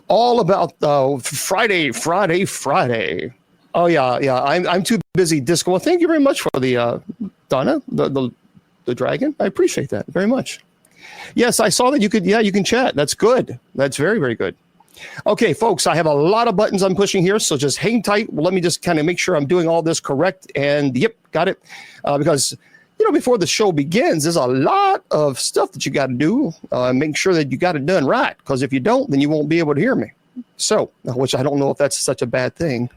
all about Friday. Oh yeah. I'm too busy disco. Well, thank you very much for the Donna, the dragon. I appreciate that very much. Yes, I saw that you could. Yeah, you can chat. That's good. That's very, very good. Okay, folks, I have a lot of buttons I'm pushing here, so just hang tight. Let me just kind of make sure I'm doing all this correct. And yep, got it. Because before the show begins, there's a lot of stuff that you got to do. Make sure that you got it done right. Because if you don't, then you won't be able to hear me. So, which I don't know if that's such a bad thing.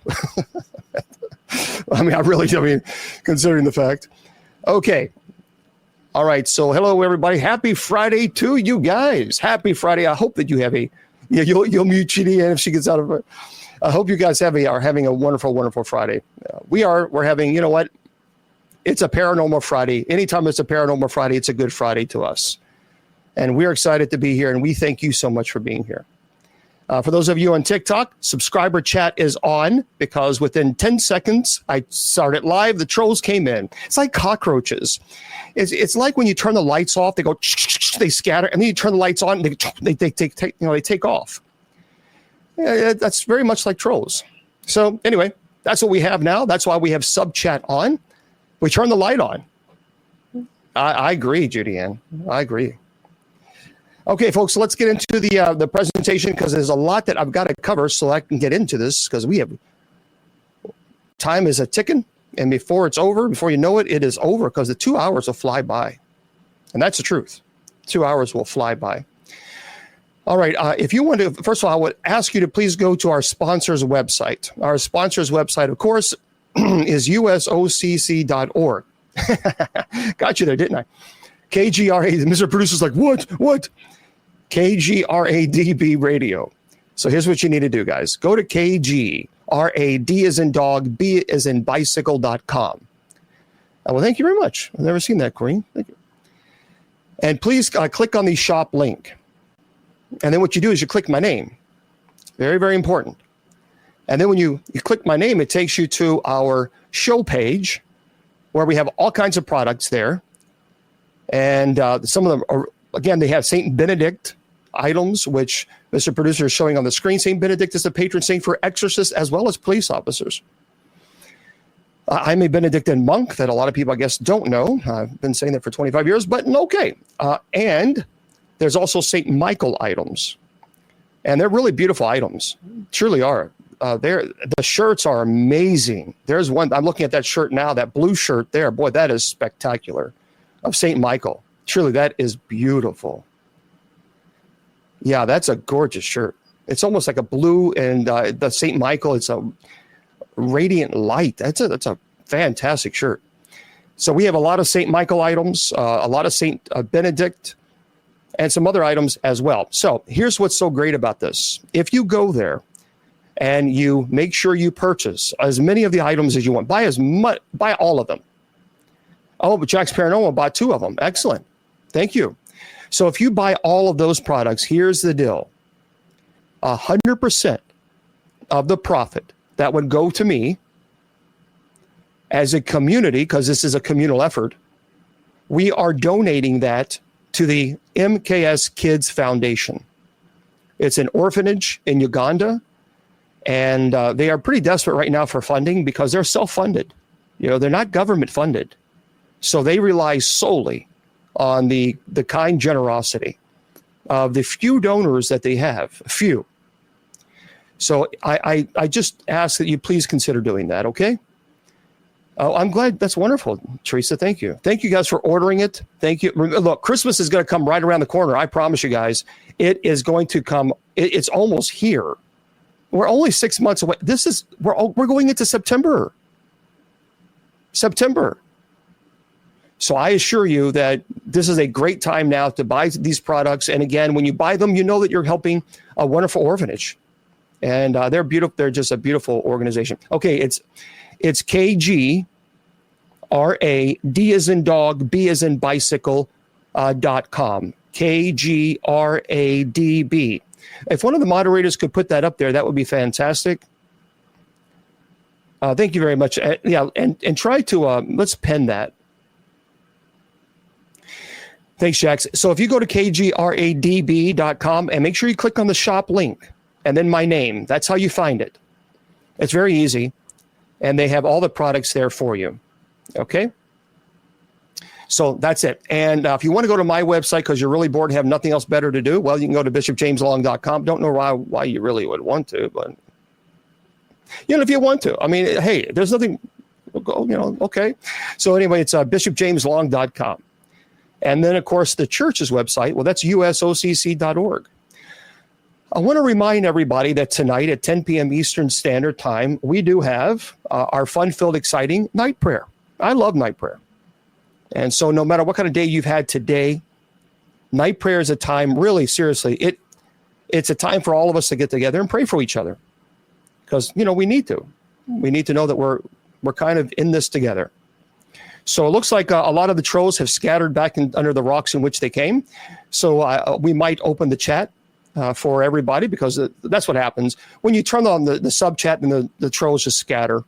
I mean, considering the fact. Okay. All right. So, hello, everybody. Happy Friday to you guys. Happy Friday. I hope that you have you'll mute Chidi if she gets out of it. I hope you guys are having a wonderful, wonderful Friday. We're having, you know what? It's a Paranormal Friday. Anytime it's a Paranormal Friday, it's a good Friday to us. And we're excited to be here, and we thank you so much for being here. For those of you on TikTok, subscriber chat is on because within 10 seconds, I started live. The trolls came in. It's like cockroaches. It's like when you turn the lights off, they go, they scatter, and then you turn the lights on, and they take off. Yeah, that's very much like trolls. So anyway, that's what we have now. That's why we have sub chat on. We turn the light on. I agree, Judy Ann. I agree. Okay, folks, let's get into the presentation because there's a lot that I've got to cover so I can get into this because time is a ticking, and before you know it, it is over because the 2 hours will fly by. And that's the truth. 2 hours will fly by. All right, if you want to, first of all, I would ask you to please go to our sponsor's website. Our sponsor's website, of course, is usocc.org. Got you there, didn't I? KGRA, Mr. Producer's like, what? KGRADB radio. So here's what you need to do, guys. Go to KGRAD as in dog, B as in bicycle.com. Well, thank you very much. I've never seen that, Corrine. Thank you. And please click on the shop link. And then what you do is you click my name. Very, very important. And then when you click my name, it takes you to our show page where we have all kinds of products there. And some of them are, again, they have St. Benedict items, which Mr. Producer is showing on the screen. St. Benedict is the patron saint for exorcists as well as police officers. I'm a Benedictine monk that a lot of people, I guess, don't know. I've been saying that for 25 years, but okay. And there's also St. Michael items. And they're really beautiful items. Truly are. The shirts are amazing. There's one, I'm looking at that shirt now, that blue shirt there. Boy, that is spectacular. Of St. Michael. Truly, that is beautiful. Yeah, that's a gorgeous shirt. It's almost like a blue, and the St. Michael, it's a radiant light. That's a fantastic shirt. So we have a lot of St. Michael items, a lot of St. Benedict, and some other items as well. So here's what's so great about this. If you go there and you make sure you purchase as many of the items as you want, buy all of them. Oh, but Jack's Paranormal bought 2 of them. Excellent. Thank you. So if you buy all of those products, here's the deal. 100% of the profit that would go to me as a community, because this is a communal effort, we are donating that to the MKS Kids Foundation. It's an orphanage in Uganda, and they are pretty desperate right now for funding because they're self-funded. They're not government funded. So they rely solely on the kind generosity of the few donors that they have, few. So I just ask that you please consider doing that, okay? Oh, I'm glad. That's wonderful, Teresa. Thank you. Thank you guys for ordering it. Thank you. Look, Christmas is going to come right around the corner. I promise you guys, it is going to come. It's almost here. We're only 6 months away. We're going into September. So I assure you that this is a great time now to buy these products. And again, when you buy them, you know that you're helping a wonderful orphanage. And they're beautiful. They're just a beautiful organization. Okay, it's KGRAD as in dog, B as in bicycle, .com. KGRADB. If one of the moderators could put that up there, that would be fantastic. Thank you very much. And try to, let's pen that. Thanks, Jax. So if you go to kgradb.com and make sure you click on the shop link, and then my name. That's how you find it. It's very easy, and they have all the products there for you. Okay? So that's it. And if you want to go to my website because you're really bored and have nothing else better to do, well, you can go to bishopjameslong.com. Don't know why you really would want to, but if you want to. I mean, hey, there's nothing, okay. So anyway, it's bishopjameslong.com. And then, of course, the church's website, well, that's usocc.org. I want to remind everybody that tonight at 10 p.m. Eastern Standard Time, we do have our fun-filled, exciting night prayer. I love night prayer. And so no matter what kind of day you've had today, night prayer is a time, really, seriously, it's a time for all of us to get together and pray for each other. Because, we need to. We need to know that we're kind of in this together. So it looks like a lot of the trolls have scattered back under the rocks in which they came. So we might open the chat for everybody, because that's what happens. When you turn on the sub chat, and the trolls just scatter,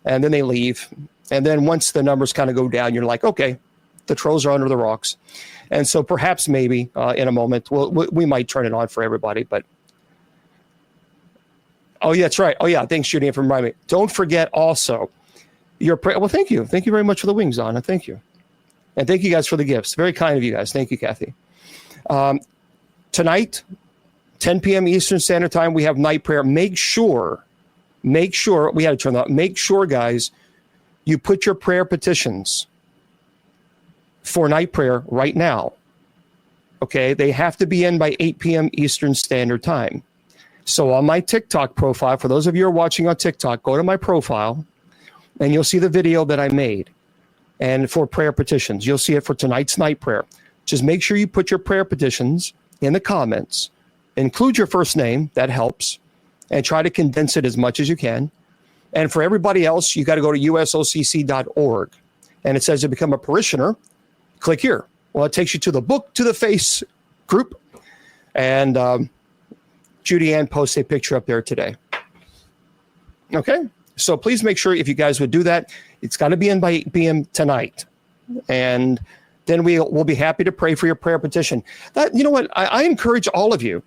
and then they leave. And then once the numbers kind of go down, you're like, okay, the trolls are under the rocks. And so perhaps maybe in a moment, we might turn it on for everybody. But oh, yeah, that's right. Oh, yeah, thanks, Judy, for reminding me. Don't forget also your prayer. Well, thank you. Thank you very much for the wings, Anna. Thank you. And thank you guys for the gifts. Very kind of you guys. Thank you, Kathy. Tonight, 10 p.m. Eastern Standard Time, we have night prayer. Make sure, we had to turn that. Make sure, guys, you put your prayer petitions for night prayer right now. Okay, they have to be in by 8 p.m. Eastern Standard Time. So on my TikTok profile, for those of you who are watching on TikTok, go to my profile and you'll see the video that I made. And for prayer petitions, you'll see it for tonight's night prayer. Just make sure you put your prayer petitions in the comments. Include your first name, that helps. And try to condense it as much as you can. And for everybody else, you got to go to usocc.org. And it says to become a parishioner, click here. Well, it takes you to the Book to the Face group. And Judy Ann posts a picture up there today. Okay? So please make sure, if you guys would do that, it's got to be in by 8 p.m. tonight. And then we'll be happy to pray for your prayer petition. You know what? I encourage all of you,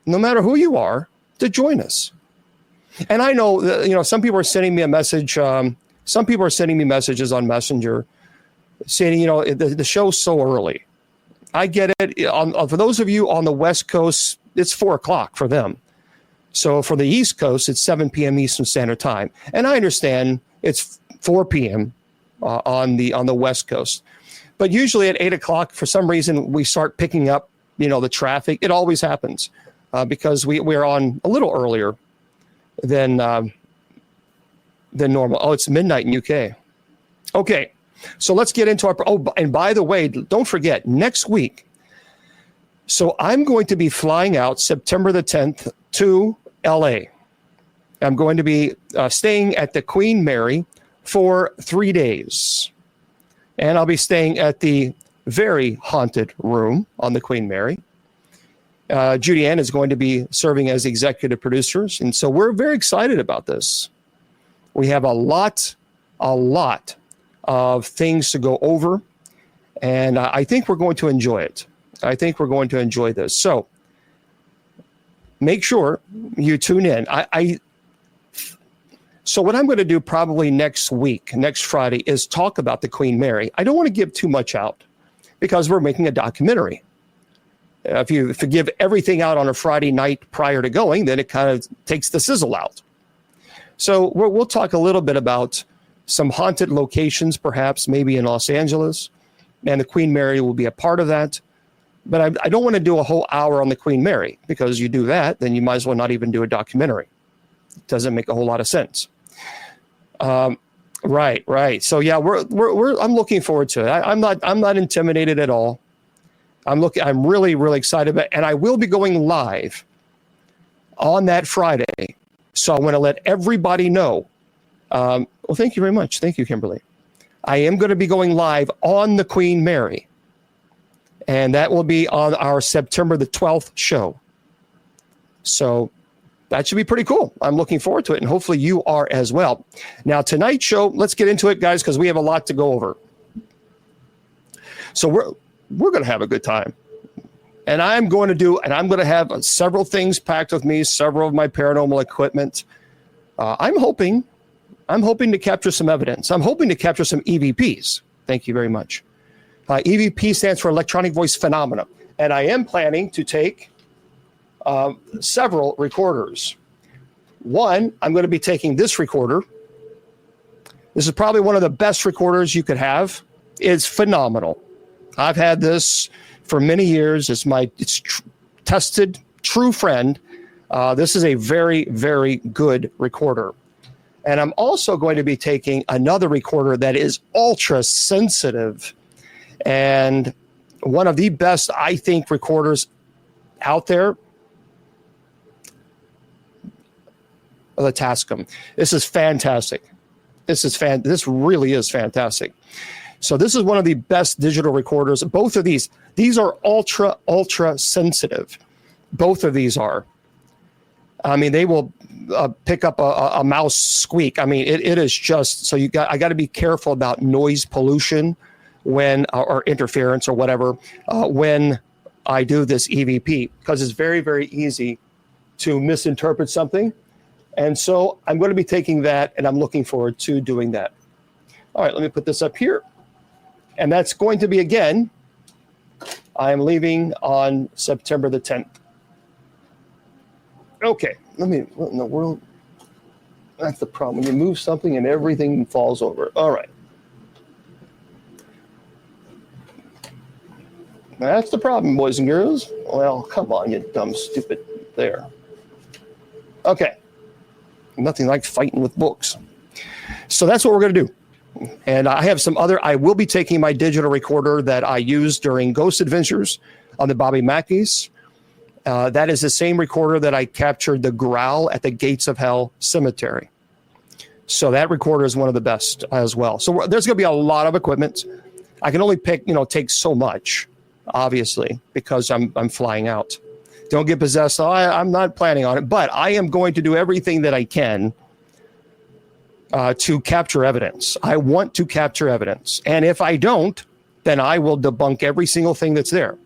no matter who you are, to join us. And I know that, some people are sending me a message. Some people are sending me messages on Messenger saying, the show's so early. I get it. For those of you on the West Coast, it's 4 o'clock for them. So for the East Coast, it's 7 p.m. Eastern Standard Time. And I understand it's 4 p.m. On the West Coast. But usually at 8 o'clock, for some reason, we start picking up, the traffic. It always happens because we're on a little earlier than normal. Oh, it's midnight in UK. Okay, so let's get into our. Oh, and by the way, don't forget, next week. So I'm going to be flying out September the 10th to LA. I'm going to be staying at the Queen Mary for 3 days. And I'll be staying at the very haunted room on the Queen Mary. Judy Ann is going to be serving as executive producers. And so we're very excited about this. We have a lot of things to go over. And I think we're going to enjoy it. I think we're going to enjoy this. So make sure you tune in. So what I'm going to do probably next Friday, is talk about the Queen Mary. I don't want to give too much out because we're making a documentary. If you give everything out on a Friday night prior to going, then it kind of takes the sizzle out. So we'll talk a little bit about some haunted locations, perhaps maybe in Los Angeles, and the Queen Mary will be a part of that. But I don't want to do a whole hour on the Queen Mary, because you do that, then you might as well not even do a documentary. It doesn't make a whole lot of sense. Right. So yeah, I'm looking forward to it. I'm not intimidated at all. I'm really, really excited about it. And I will be going live on that Friday. So I want to let everybody know. Well, thank you very much. Thank you, Kimberly. I am going to be going live on the Queen Mary. And that will be on our September the 12th show. So that should be pretty cool. I'm looking forward to it, and hopefully you are as well. Now, tonight's show, let's get into it, guys, because we have a lot to go over. So we're going to have a good time. And I'm going to have several things packed with me, several of my paranormal equipment. I'm hoping to capture some evidence. I'm hoping to capture some EVPs. Thank you very much. EVP stands for electronic voice phenomena. And I am planning to take several recorders. One, I'm going to be taking this recorder. This is probably one of the best recorders you could have. It's phenomenal. I've had this for many years. It's tested, true friend. This is a very, very good recorder. And I'm also going to be taking another recorder that is ultra sensitive and one of the best, I think, recorders out there. The Tascam. This is fantastic. This really is fantastic. So this is one of the best digital recorders. Both of these are ultra sensitive. Both of these are. I mean, they will pick up a mouse squeak. I mean, it is just, so I got to be careful about noise pollution or interference or whatever, when I do this EVP, because it's very, very easy to misinterpret something. And so I'm going to be taking that, and I'm looking forward to doing that. All right, let me put this up here. And that's going to be, again, I'm leaving on September the 10th. Okay, what in the world? That's the problem. When you move something and everything falls over. All right. That's the problem, boys and girls. Well, come on, you dumb, stupid. There. Okay. Nothing like fighting with books. So that's what we're going to do. And I have I will be taking my digital recorder that I used during Ghost Adventures on the Bobby Mackeys. That is the same recorder that I captured the growl at the Gates of Hell Cemetery. So that recorder is one of the best as well. So there's going to be a lot of equipment. I can only take so much, obviously, because I'm flying out. Don't get possessed. I'm not planning on it, but I am going to do everything that I can to capture evidence. I want to capture evidence. And if I don't, then I will debunk every single thing that's there.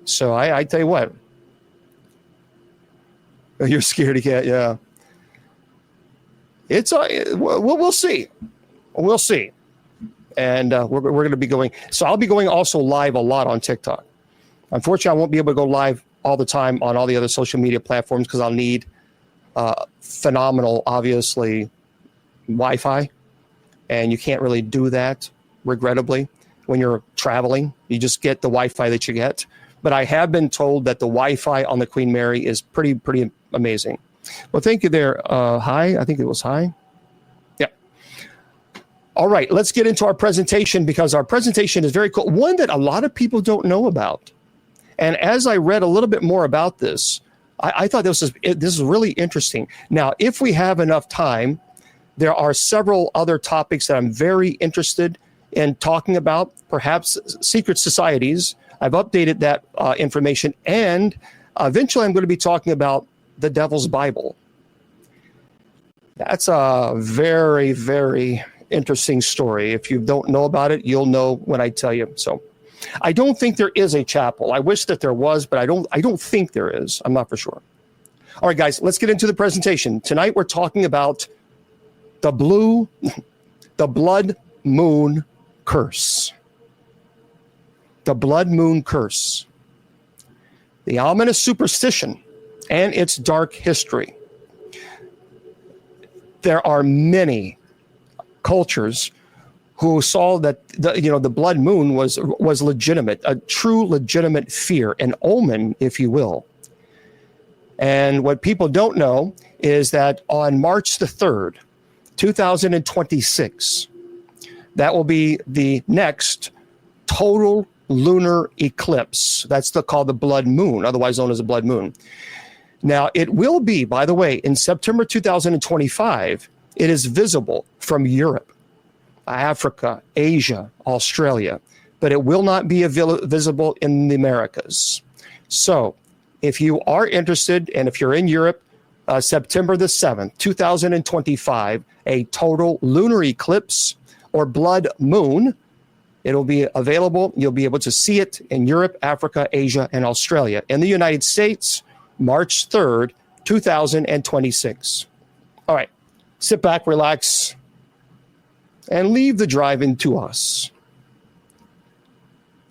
So I tell you what. You're scared again, yeah. It's we'll see. We'll see. And we're going to be going. So I'll be going also live a lot on TikTok. Unfortunately, I won't be able to go live all the time on all the other social media platforms because I'll need phenomenal, obviously, Wi-Fi. And you can't really do that, regrettably, when you're traveling. You just get the Wi-Fi that you get. But I have been told that the Wi-Fi on the Queen Mary is pretty amazing. Well, thank you there. Hi, I think it was hi. Yeah. All right, let's get into our presentation because our presentation is very cool. One that a lot of people don't know about. And as I read a little bit more about this, I thought this is really interesting. Now, if we have enough time, there are several other topics that I'm very interested in talking about, perhaps secret societies. I've updated that information, and eventually I'm going to be talking about the Devil's Bible. That's a very, very interesting story. If you don't know about it, you'll know when I tell you. So I don't think there is a chapel. I wish that there was, but I don't think there is. I'm not for sure. All right, guys, let's get into the presentation. Tonight we're talking about the blood moon curse. The blood moon curse. The ominous superstition and its dark history. There are many cultures who saw that the blood moon was legitimate, a true legitimate fear, an omen, if you will. And what people don't know is that on March the 3rd, 2026, that will be the next total lunar eclipse. That's called the blood moon, otherwise known as a blood moon. Now, it will be, by the way, in September 2025, it is visible from Europe, Africa, Asia, Australia, but it will not be visible in the Americas. So if you are interested, and if you're in Europe, September the 7th, 2025, a total lunar eclipse or blood moon It'll be available. You'll be able to see it in Europe, Africa, Asia, and Australia. In the United States, March 3rd, 2026. All right, sit back, relax, and leave the drive-in to us.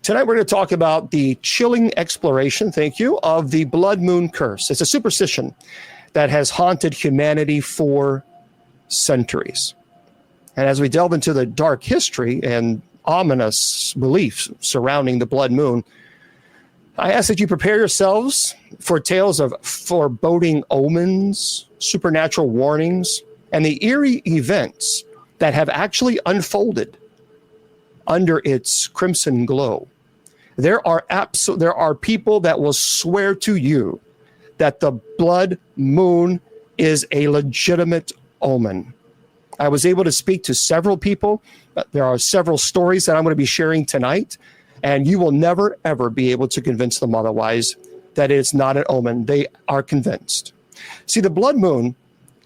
Tonight, we're going to talk about the chilling exploration, thank you, of the blood moon curse. It's a superstition that has haunted humanity for centuries. And as we delve into the dark history and ominous beliefs surrounding the blood moon, I ask that you prepare yourselves for tales of foreboding omens, supernatural warnings, and the eerie events that have actually unfolded under its crimson glow. There are people that will swear to you that the blood moon is a legitimate omen. I was able to speak to several people. There are several stories that I'm going to be sharing tonight, and you will never, ever be able to convince them otherwise that it's not an omen. They are convinced. See, the blood moon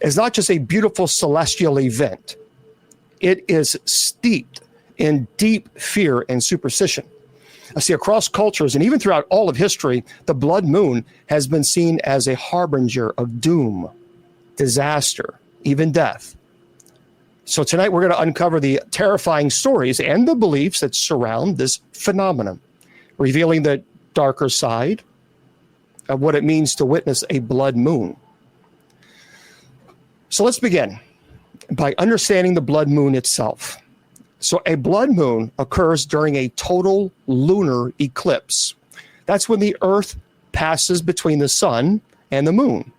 is not just a beautiful celestial event. It is steeped in deep fear and superstition. I see across cultures and even throughout all of history, the blood moon has been seen as a harbinger of doom, disaster, even death. So tonight we're going to uncover the terrifying stories and the beliefs that surround this phenomenon, revealing the darker side of what it means to witness a blood moon. So let's begin by understanding the blood moon itself. So a blood moon occurs during a total lunar eclipse. That's when the Earth passes between the sun and the moon.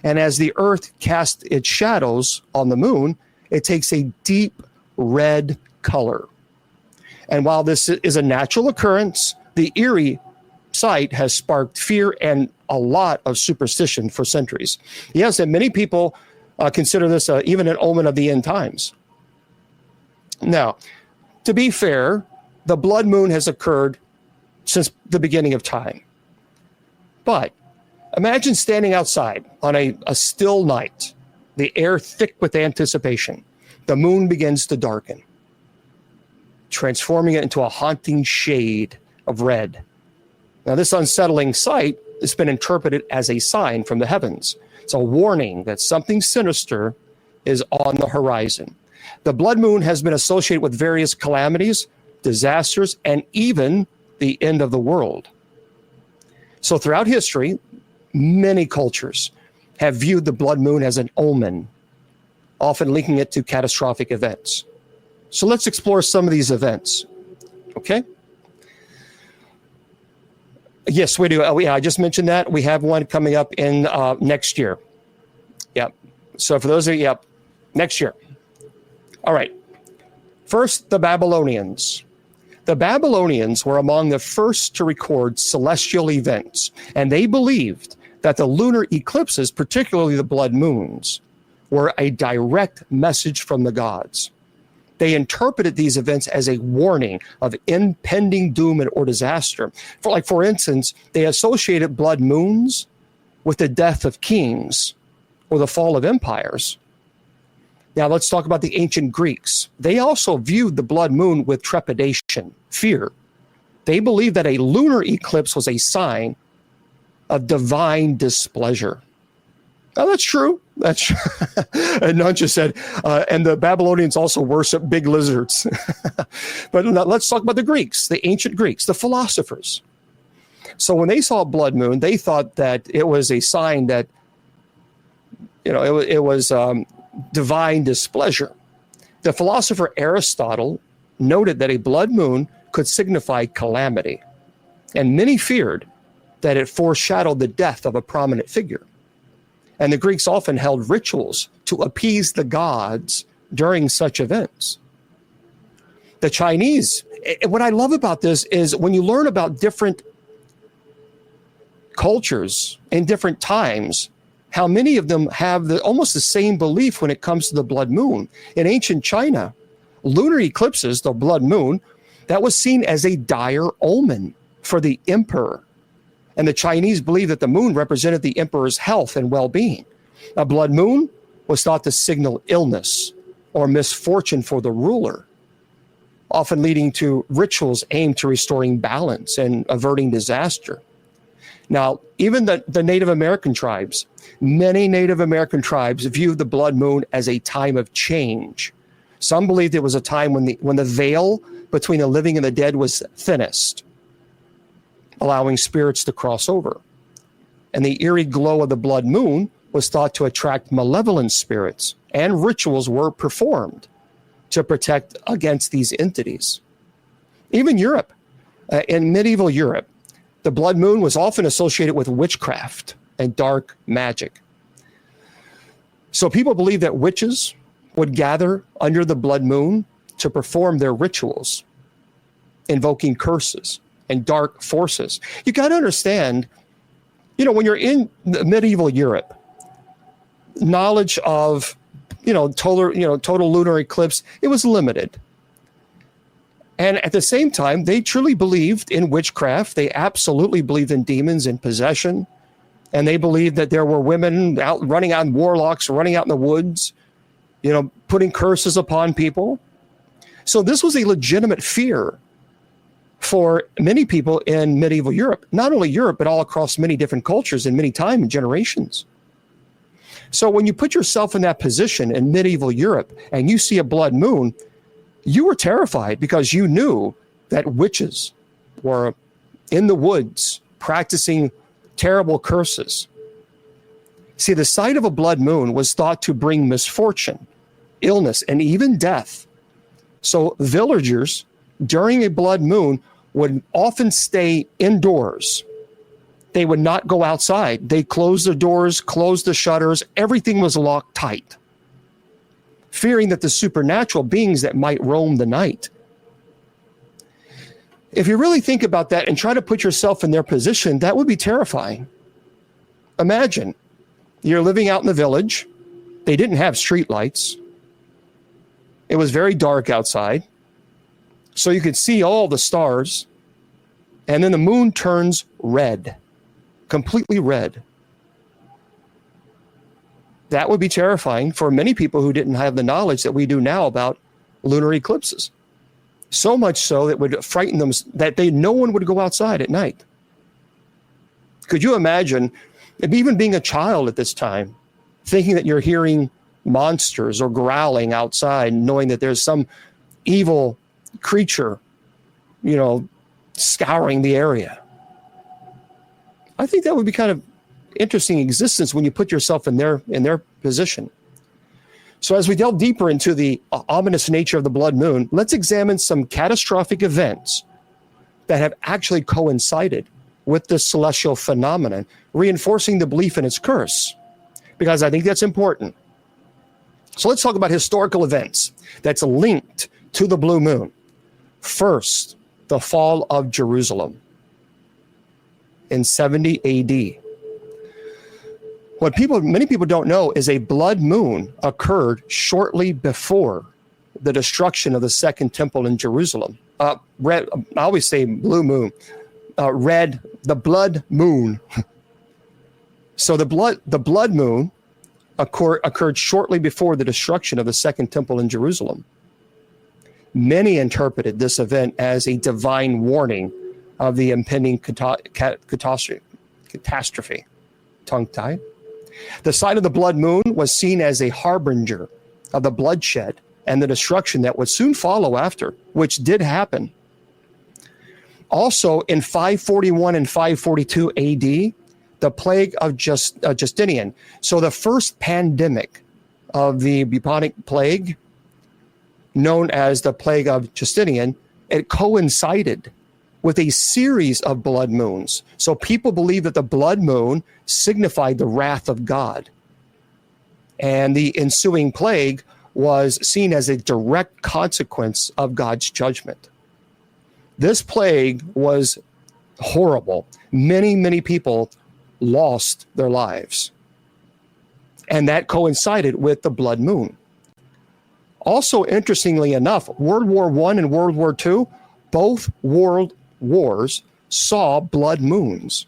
And as the Earth casts its shadows on the moon, it takes a deep red color. And while this is a natural occurrence, the eerie sight has sparked fear and a lot of superstition for centuries. Yes, and many people consider this even an omen of the end times. Now, to be fair, the blood moon has occurred since the beginning of time. But imagine standing outside on a still night, the air thick with anticipation. The moon begins to darken, transforming it into a haunting shade of red. Now, this unsettling sight has been interpreted as a sign from the heavens. It's a warning that something sinister is on the horizon. The blood moon has been associated with various calamities, disasters, and even the end of the world. So throughout history, many cultures have viewed the blood moon as an omen, often linking it to catastrophic events. So let's explore some of these events, okay? Yes, we do. Yeah, I just mentioned that. We have one coming up in next year. Yeah. So for those of you, next year. All right. First, the Babylonians. The Babylonians were among the first to record celestial events, and they believed that the lunar eclipses, particularly the blood moons, were a direct message from the gods. They interpreted these events as a warning of impending doom or disaster. For instance, they associated blood moons with the death of kings or the fall of empires. Now let's talk about the ancient Greeks. They also viewed the blood moon with trepidation, fear. They believed that a lunar eclipse was a sign of divine displeasure. Now that's true. That's true. And Nuncha said, and the Babylonians also worship big lizards. But let's talk about the Greeks, the ancient Greeks, the philosophers. So when they saw a blood moon, they thought that it was a sign that, it was divine displeasure. The philosopher Aristotle noted that a blood moon could signify calamity, and many feared that it foreshadowed the death of a prominent figure. And the Greeks often held rituals to appease the gods during such events. The Chinese, what I love about this is when you learn about different cultures in different times, how many of them have almost the same belief when it comes to the blood moon. In ancient China, lunar eclipses, the blood moon, that was seen as a dire omen for the emperor. And the Chinese believed that the moon represented the emperor's health and well-being. A blood moon was thought to signal illness or misfortune for the ruler. often leading to rituals aimed to restoring balance and averting disaster. Now, even the Native American tribes, many Native American tribes viewed the blood moon as a time of change. Some believed it was a time when the veil between the living and the dead was thinnest, allowing spirits to cross over. And the eerie glow of the blood moon was thought to attract malevolent spirits, and rituals were performed to protect against these entities. Even Europe, in medieval Europe, the blood moon was often associated with witchcraft and dark magic. So people believed that witches would gather under the blood moon to perform their rituals, invoking curses and dark forces. You got to understand, when you're in medieval Europe, knowledge of, total lunar eclipse, it was limited. And at the same time, they truly believed in witchcraft. They absolutely believed in demons and possession. And they believed that there were women out running out, warlocks running out in the woods, putting curses upon people. So this was a legitimate fear for many people in medieval Europe, not only Europe, but all across many different cultures and many time and generations. So when you put yourself in that position in medieval Europe and you see a blood moon, you were terrified because you knew that witches were in the woods practicing terrible curses. See, the sight of a blood moon was thought to bring misfortune, illness, and even death. So villagers during a blood moon would often stay indoors. They would not go outside. They closed the doors, closed the shutters. Everything was locked tight, fearing that the supernatural beings that might roam the night. If you really think about that and try to put yourself in their position, that would be terrifying. Imagine you're living out in the village. They didn't have street lights. It was very dark outside, so you could see all the stars. And then the moon turns red, completely red. That would be terrifying for many people who didn't have the knowledge that we do now about lunar eclipses. So much so that it would frighten them that no one would go outside at night. Could you imagine, even being a child at this time, thinking that you're hearing monsters or growling outside, knowing that there's some evil creature, scouring the area? I think that would be kind of interesting existence when you put yourself in their position. So as we delve deeper into the ominous nature of the blood moon, let's examine some catastrophic events that have actually coincided with this celestial phenomenon, reinforcing the belief in its curse, because I think that's important. So let's talk about historical events that's linked to the blue moon. First, the fall of Jerusalem in 70 AD. What many people don't know is a blood moon occurred shortly before the destruction of the Second Temple in Jerusalem. I always say blue moon, the blood moon. So the blood moon occurred shortly before the destruction of the Second Temple in Jerusalem. Many interpreted this event as a divine warning of the impending catastrophe. Tongue-tied. The sight of the blood moon was seen as a harbinger of the bloodshed and the destruction that would soon follow after, which did happen. Also, in 541 and 542 AD, the plague of Justinian. So the first pandemic of the bubonic plague, known as the plague of Justinian, it coincided with a series of blood moons. So people believe that the blood moon signified the wrath of God. And the ensuing plague was seen as a direct consequence of God's judgment. This plague was horrible. Many, many people lost their lives. And that coincided with the blood moon. Also, interestingly enough, World War I and World War II, both world wars saw blood moons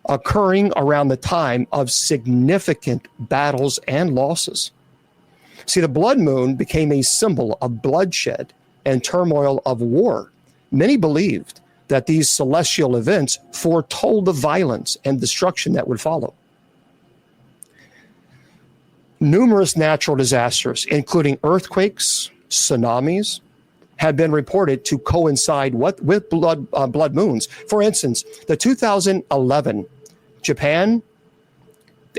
occurring around the time of significant battles and losses. See, the blood moon became a symbol of bloodshed and turmoil of war. Many believed that these celestial events foretold the violence and destruction that would follow. Numerous natural disasters, including earthquakes, tsunamis, have been reported to coincide with blood moons. For instance, the 2011 Japan,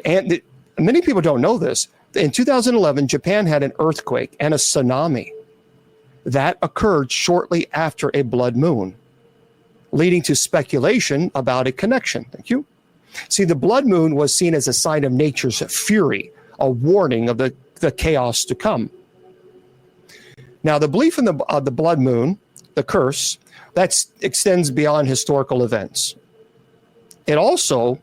and many people don't know this, in 2011, Japan had an earthquake and a tsunami that occurred shortly after a blood moon, leading to speculation about a connection. Thank you. See, the blood moon was seen as a sign of nature's fury, a warning of the chaos to come. Now, the belief in the blood moon, the curse, that extends beyond historical events. It also,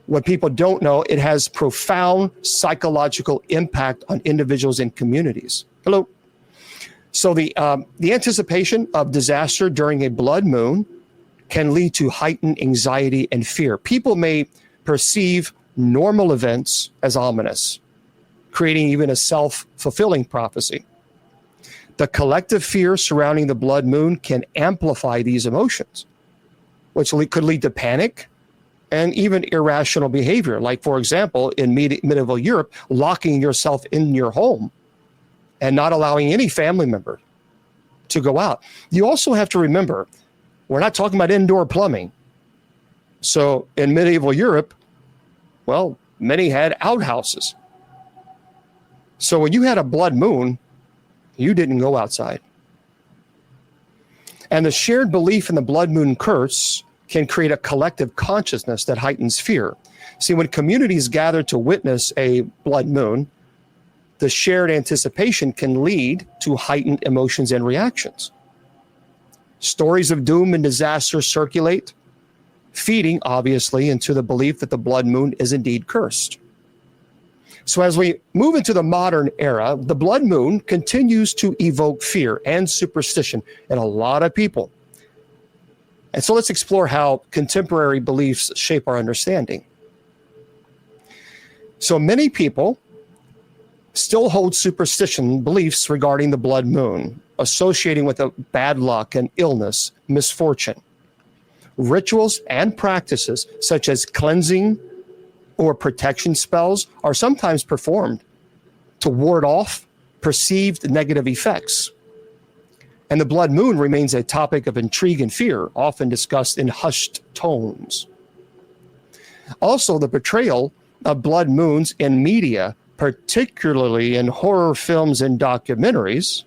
what people don't know, it has profound psychological impact on individuals and communities. Hello. So the anticipation of disaster during a blood moon can lead to heightened anxiety and fear. People may perceive normal events as ominous, creating even a self-fulfilling prophecy. The collective fear surrounding the blood moon can amplify these emotions, which could lead to panic and even irrational behavior. Like, for example, in medieval Europe, locking yourself in your home and not allowing any family member to go out. You also have to remember, we're not talking about indoor plumbing. So in medieval Europe, well, many had outhouses. So when you had a blood moon, you didn't go outside. And the shared belief in the blood moon curse can create a collective consciousness that heightens fear. See, when communities gather to witness a blood moon, the shared anticipation can lead to heightened emotions and reactions. Stories of doom and disaster circulate, feeding, obviously, into the belief that the blood moon is indeed cursed. So as we move into the modern era, the blood moon continues to evoke fear and superstition in a lot of people. And so let's explore how contemporary beliefs shape our understanding. So many people still hold superstition beliefs regarding the blood moon, associating with a bad luck and illness, misfortune. Rituals and practices such as cleansing or protection spells are sometimes performed to ward off perceived negative effects. And the blood moon remains a topic of intrigue and fear, often discussed in hushed tones. Also, the portrayal of blood moons in media, particularly in horror films and documentaries,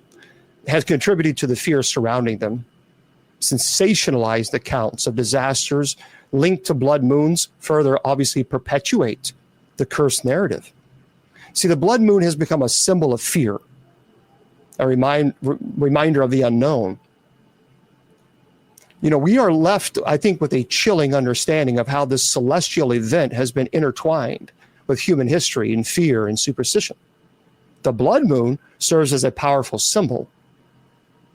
has contributed to the fear surrounding them. Sensationalized accounts of disasters linked to blood moons further obviously perpetuate the cursed narrative. See, the blood moon has become a symbol of fear, a reminder of the unknown. You know, we are left, I think, with a chilling understanding of how this celestial event has been intertwined with human history and fear and superstition. The blood moon serves as a powerful symbol,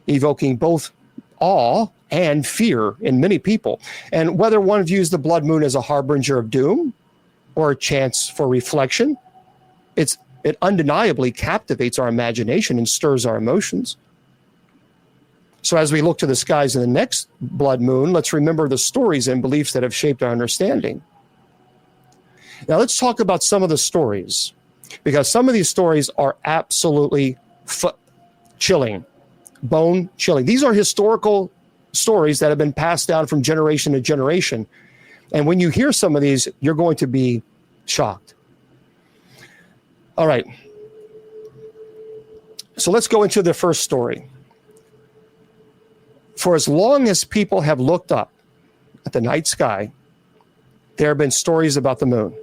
evoking both awe and fear in many people. And whether one views the blood moon as a harbinger of doom or a chance for reflection, it undeniably captivates our imagination and stirs our emotions. So as we look to the skies in the next blood moon, let's remember the stories and beliefs that have shaped our understanding. Now let's talk about some of the stories, because some of these stories are absolutely chilling, bone chilling. These are historical stories that have been passed down from generation to generation. And when you hear some of these, you're going to be shocked. All right. So let's go into the first story. For as long as people have looked up at the night sky, there have been stories about the moon.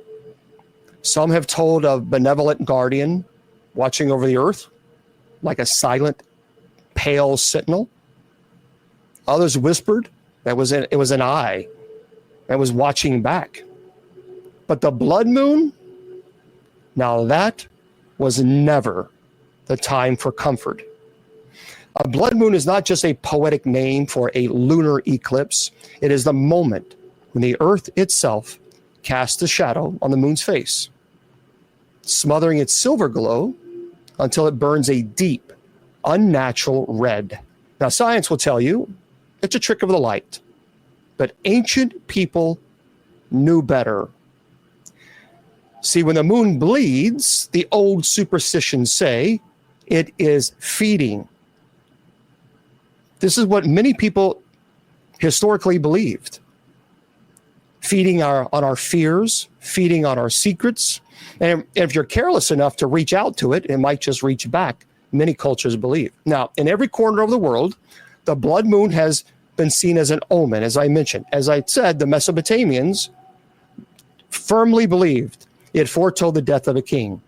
Some have told of benevolent guardian watching over the earth, like a silent, pale sentinel. Others whispered that it was an eye that was watching back. But the blood moon, now that was never the time for comfort. A blood moon is not just a poetic name for a lunar eclipse. It is the moment when the earth itself casts a shadow on the moon's face, smothering its silver glow until it burns a deep, unnatural red. Now, science will tell you it's a trick of the light, but ancient people knew better. See, when the moon bleeds, the old superstitions say it is feeding. This is what many people historically believed. Feeding on our fears, feeding on our secrets. And if you're careless enough to reach out to it, it might just reach back. Many cultures believe. Now, in every corner of the world, the blood moon has been seen as an omen, as I mentioned. As I said, the Mesopotamians firmly believed it foretold the death of a king.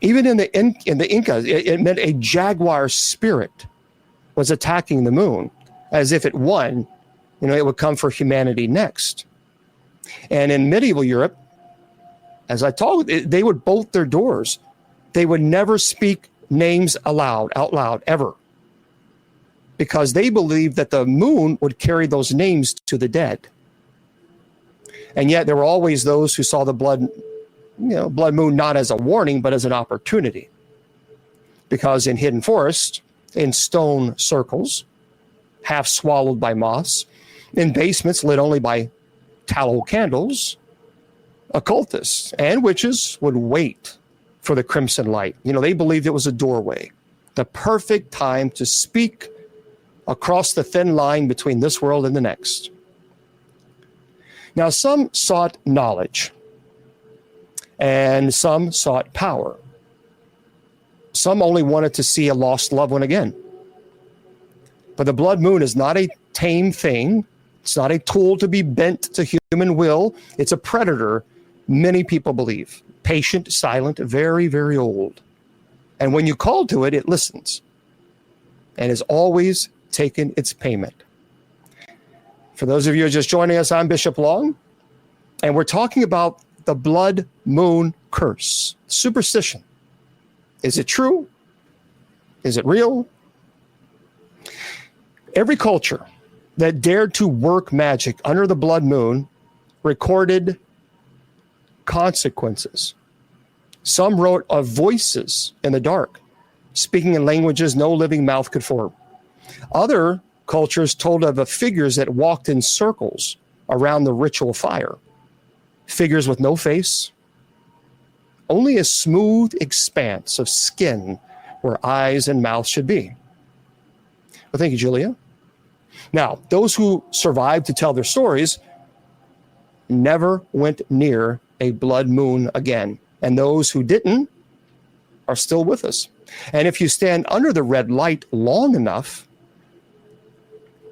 Even in the Incas, it meant a jaguar spirit was attacking the moon, as if it won, it would come for humanity next. And in medieval Europe, as I told, they would bolt their doors. They would never speak names out loud, ever. Because they believed that the moon would carry those names to the dead. And yet there were always those who saw the blood moon not as a warning, but as an opportunity. Because in hidden forest, in stone circles, half swallowed by moths, in basements lit only by tallow candles, occultists and witches would wait for the crimson light. They believed it was a doorway, the perfect time to speak across the thin line between this world and the next. Now, some sought knowledge, and some sought power. Some only wanted to see a lost loved one again. But the blood moon is not a tame thing. It's not a tool to be bent to human will. It's a predator, many people believe. Patient, silent, very, very old. And when you call to it, it listens and has always taken its payment. For those of you who are just joining us, I'm Bishop Long, and we're talking about the blood moon curse, superstition. Is it true? Is it real? Every culture that dared to work magic under the blood moon recorded consequences. Some wrote of voices in the dark, speaking in languages no living mouth could form. Other cultures told of the figures that walked in circles around the ritual fire. Figures with no face, only a smooth expanse of skin where eyes and mouth should be. Well, thank you, Julia. Now, those who survived to tell their stories never went near a blood moon again. And those who didn't are still with us. And if you stand under the red light long enough,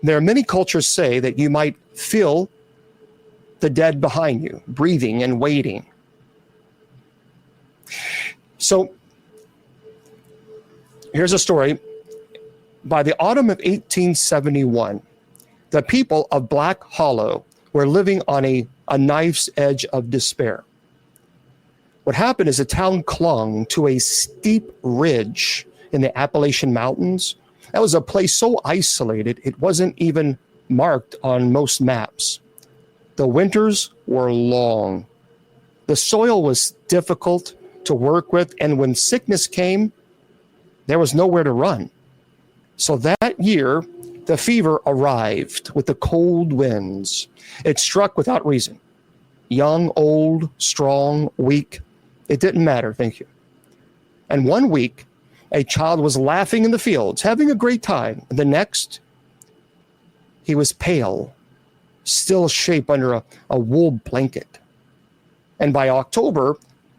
there are many cultures say that you might feel the dead behind you, breathing and waiting. So here's a story. By the autumn of 1871, the people of Black Hollow were living on a knife's edge of despair. What happened is the town clung to a steep ridge in the Appalachian Mountains. That was a place so isolated, it wasn't even marked on most maps. The winters were long. The soil was difficult to work with, and when sickness came, there was nowhere to run. So that year, the fever arrived with the cold winds. It struck without reason. Young, old, strong, weak. It didn't matter, thank you. And one week, a child was laughing in the fields, having a great time. The next, he was pale, still shape under a wool blanket. And by October,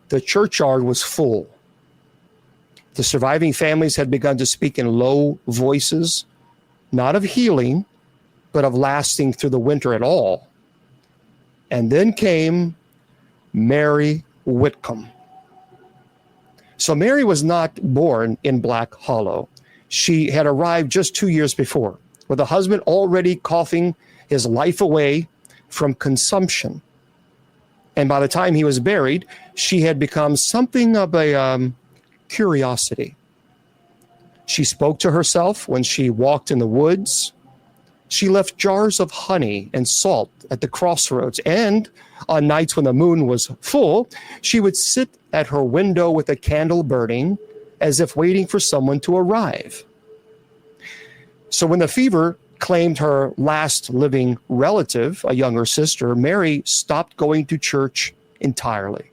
the churchyard was full. The surviving families had begun to speak in low voices, not of healing, but of lasting through the winter at all. And then came Mary Whitcomb. So Mary was not born in Black Hollow. She had arrived just 2 years before, with a husband already coughing his life away from consumption. And by the time he was buried, she had become something of a curiosity. She spoke to herself when she walked in the woods. She left jars of honey and salt at the crossroads. And on nights when the moon was full, she would sit at her window with a candle burning as if waiting for someone to arrive. So when the fever claimed her last living relative, a younger sister, Mary stopped going to church entirely.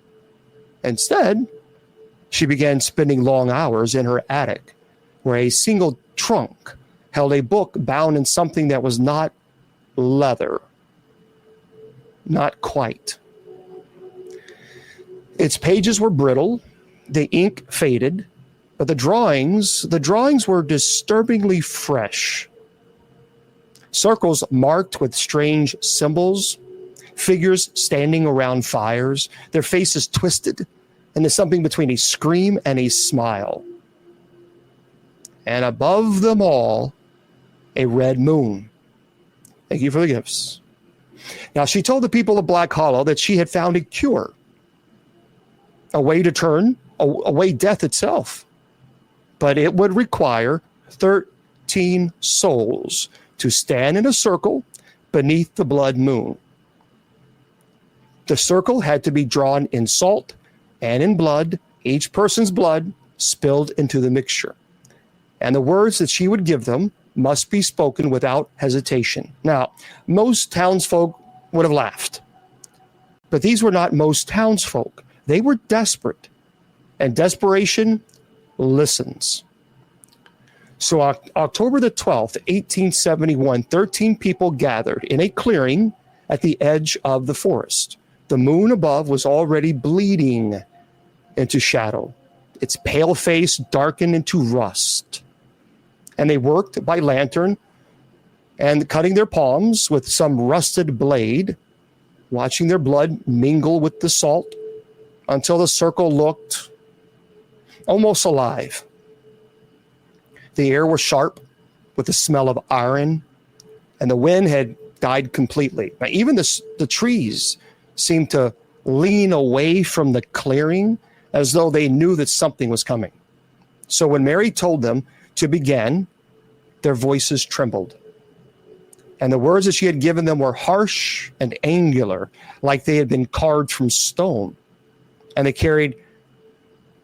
Instead, she began spending long hours in her attic, where a single trunk held a book bound in something that was not leather. Not quite. Its pages were brittle, the ink faded, but the drawings were disturbingly fresh. Circles marked with strange symbols, figures standing around fires, their faces twisted into something between a scream and a smile. And above them all, a red moon. Thank you for the gifts. Now, she told the people of Black Hollow that she had found a cure, a way to turn away death itself. But it would require 13 souls to stand in a circle beneath the blood moon. The circle had to be drawn in salt and in blood, each person's blood spilled into the mixture. And the words that she would give them must be spoken without hesitation. Now, most townsfolk would have laughed, but these were not most townsfolk. They were desperate, and desperation listens. So October the 12th, 1871, 13 people gathered in a clearing at the edge of the forest. The moon above was already bleeding into shadow, its pale face darkened into rust. And they worked by lantern and cutting their palms with some rusted blade, watching their blood mingle with the salt until the circle looked almost alive. The air was sharp with the smell of iron, and the wind had died completely. Now, even the trees seemed to lean away from the clearing as though they knew that something was coming. So when Mary told them to begin, their voices trembled. And the words that she had given them were harsh and angular, like they had been carved from stone. And they carried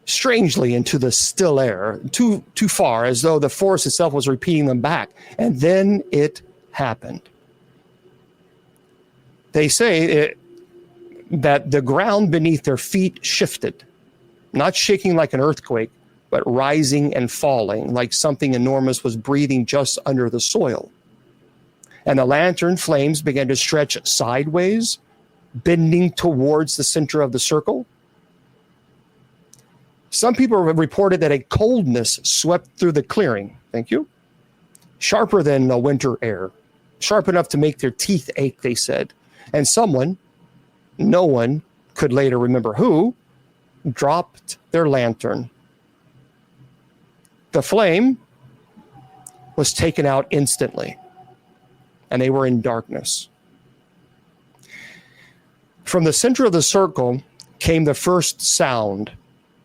strangely into the still air, too far, as though the force itself was repeating them back. And then it happened. They say that the ground beneath their feet shifted, not shaking like an earthquake, but rising and falling like something enormous was breathing just under the soil. And the lantern flames began to stretch sideways, bending towards the center of the circle. Some people have reported that a coldness swept through the clearing. Thank you. Sharper than the winter air. Sharp enough to make their teeth ache, they said. And someone, no one could later remember who, dropped their lantern. The flame was taken out instantly, and they were in darkness. From the center of the circle came the first sound.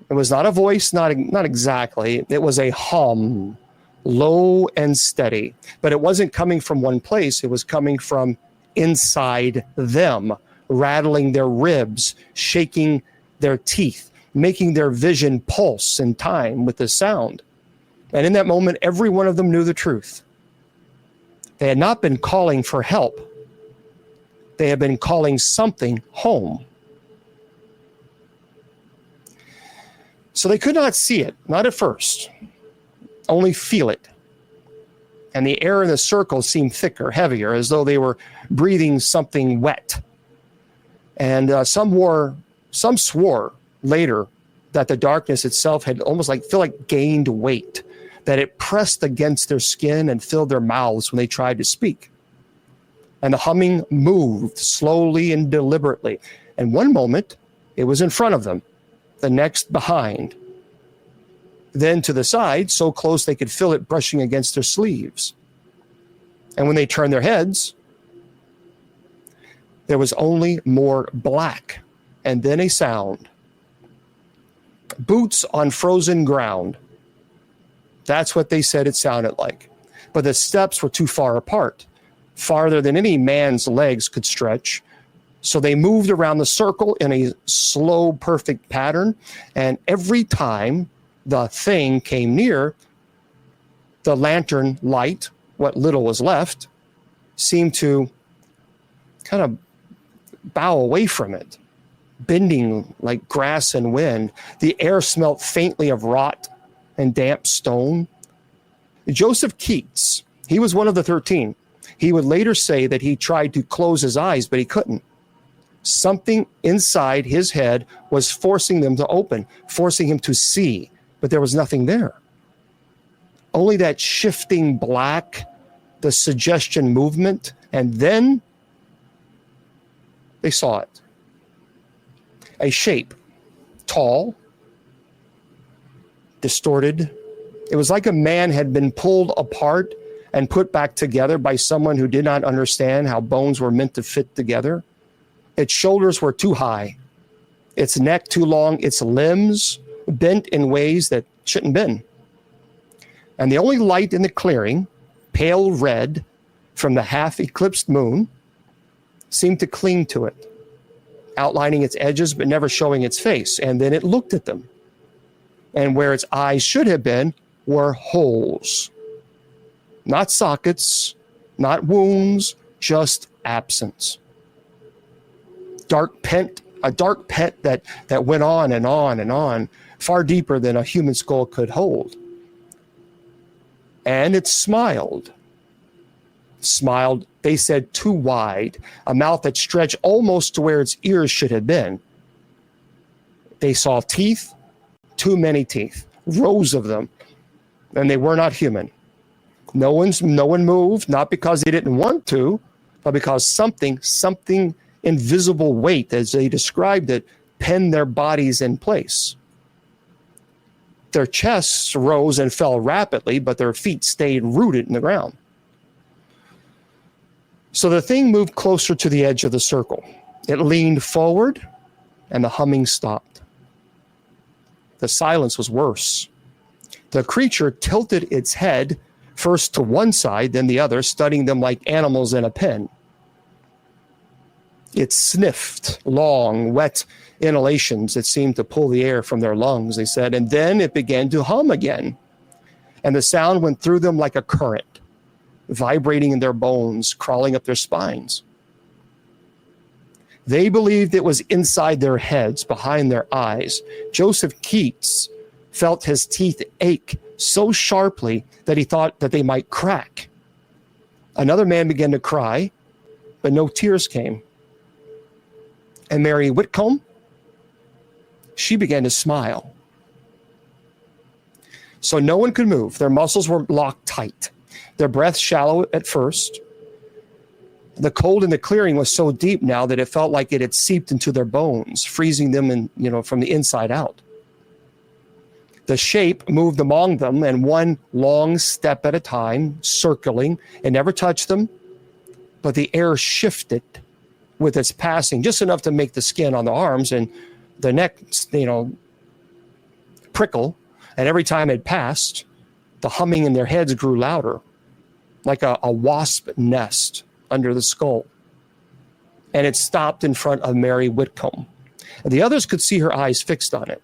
It was not a voice, not exactly. It was a hum, low and steady. But it wasn't coming from one place. It was coming from inside them, rattling their ribs, shaking their teeth, making their vision pulse in time with the sound. And in that moment, every one of them knew the truth. They had not been calling for help. They had been calling something home. So they could not see it, not at first, only feel it. And the air in the circle seemed thicker, heavier, as though they were breathing something wet. And some swore later that the darkness itself had almost feel like gained weight, that it pressed against their skin and filled their mouths when they tried to speak. And the humming moved slowly and deliberately. And one moment, it was in front of them, the next behind. Then to the side, so close they could feel it brushing against their sleeves. And when they turned their heads, there was only more black, and then a sound. Boots on frozen ground. That's what they said it sounded like. But the steps were too far apart, farther than any man's legs could stretch. So they moved around the circle in a slow, perfect pattern. And every time the thing came near, the lantern light what little was left, seemed to kind of bow away from it, bending like grass and wind. The air smelt faintly of rot and damp stone. Joseph Keats, he was one of the 13. He would later say that he tried to close his eyes, but he couldn't. Something inside his head was forcing them to open, forcing him to see, but there was nothing there. Only that shifting black, the suggestion movement, and then they saw it. A shape, tall, distorted. It was like a man had been pulled apart and put back together by someone who did not understand how bones were meant to fit together. Its shoulders were too high, its neck too long, its limbs bent in ways that shouldn't been. And the only light in the clearing, pale red from the half-eclipsed moon, seemed to cling to it, outlining its edges but never showing its face. And then it looked at them. And where its eyes should have been were holes. Not sockets, not wounds, just absence. A dark pent that went on and on and on, far deeper than a human skull could hold. And it smiled, they said, too wide, a mouth that stretched almost to where its ears should have been. They saw teeth, too many teeth, rows of them, and they were not human. No one moved, not because they didn't want to, but because something invisible weight, as they described it, pinned their bodies in place. Their chests rose and fell rapidly, but their feet stayed rooted in the ground. So the thing moved closer to the edge of the circle. It leaned forward, and the humming stopped. The silence was worse. The creature tilted its head first to one side, then the other, studying them like animals in a pen. It sniffed long, wet inhalations that seemed to pull the air from their lungs, they said, and then it began to hum again. And the sound went through them like a current, vibrating in their bones, crawling up their spines. They believed it was inside their heads, behind their eyes. Joseph Keats felt his teeth ache so sharply that he thought that they might crack. Another man began to cry, but no tears came. And Mary Whitcomb, she began to smile. So no one could move. Their muscles were locked tight. Their breath shallow at first. The cold in the clearing was so deep now that it felt like it had seeped into their bones, freezing them from the inside out. The shape moved among them, and one long step at a time, circling. It never touched them, but the air shifted with its passing, just enough to make the skin on the arms and the neck, prickle. And every time it passed, the humming in their heads grew louder, like a wasp nest under the skull. And it stopped in front of Mary Whitcomb. And the others could see her eyes fixed on it,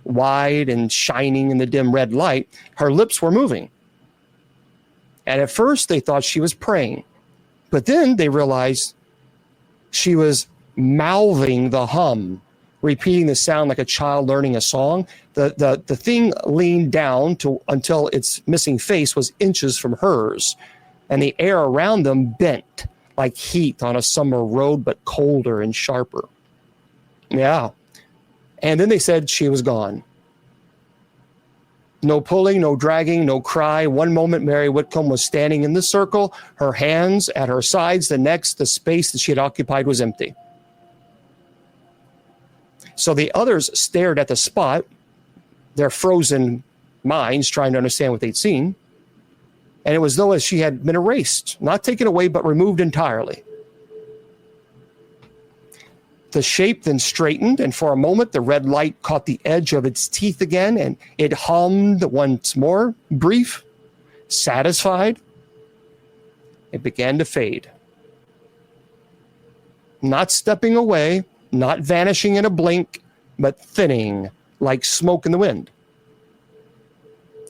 wide and shining in the dim red light. Her lips were moving. And at first they thought she was praying, but then they realized she was mouthing the hum, repeating the sound like a child learning a song. The thing leaned down until its missing face was inches from hers, and the air around them bent like heat on a summer road, but colder and sharper. Yeah. And then they said she was gone. No pulling, no dragging, no cry. One moment, Mary Whitcomb was standing in the circle, her hands at her sides. The next, the space that she had occupied was empty. So the others stared at the spot, their frozen minds trying to understand what they'd seen. And it was though as she had been erased, not taken away, but removed entirely. The shape then straightened, and for a moment the red light caught the edge of its teeth again, and it hummed once more, brief, satisfied. It began to fade. Not stepping away, not vanishing in a blink, but thinning like smoke in the wind.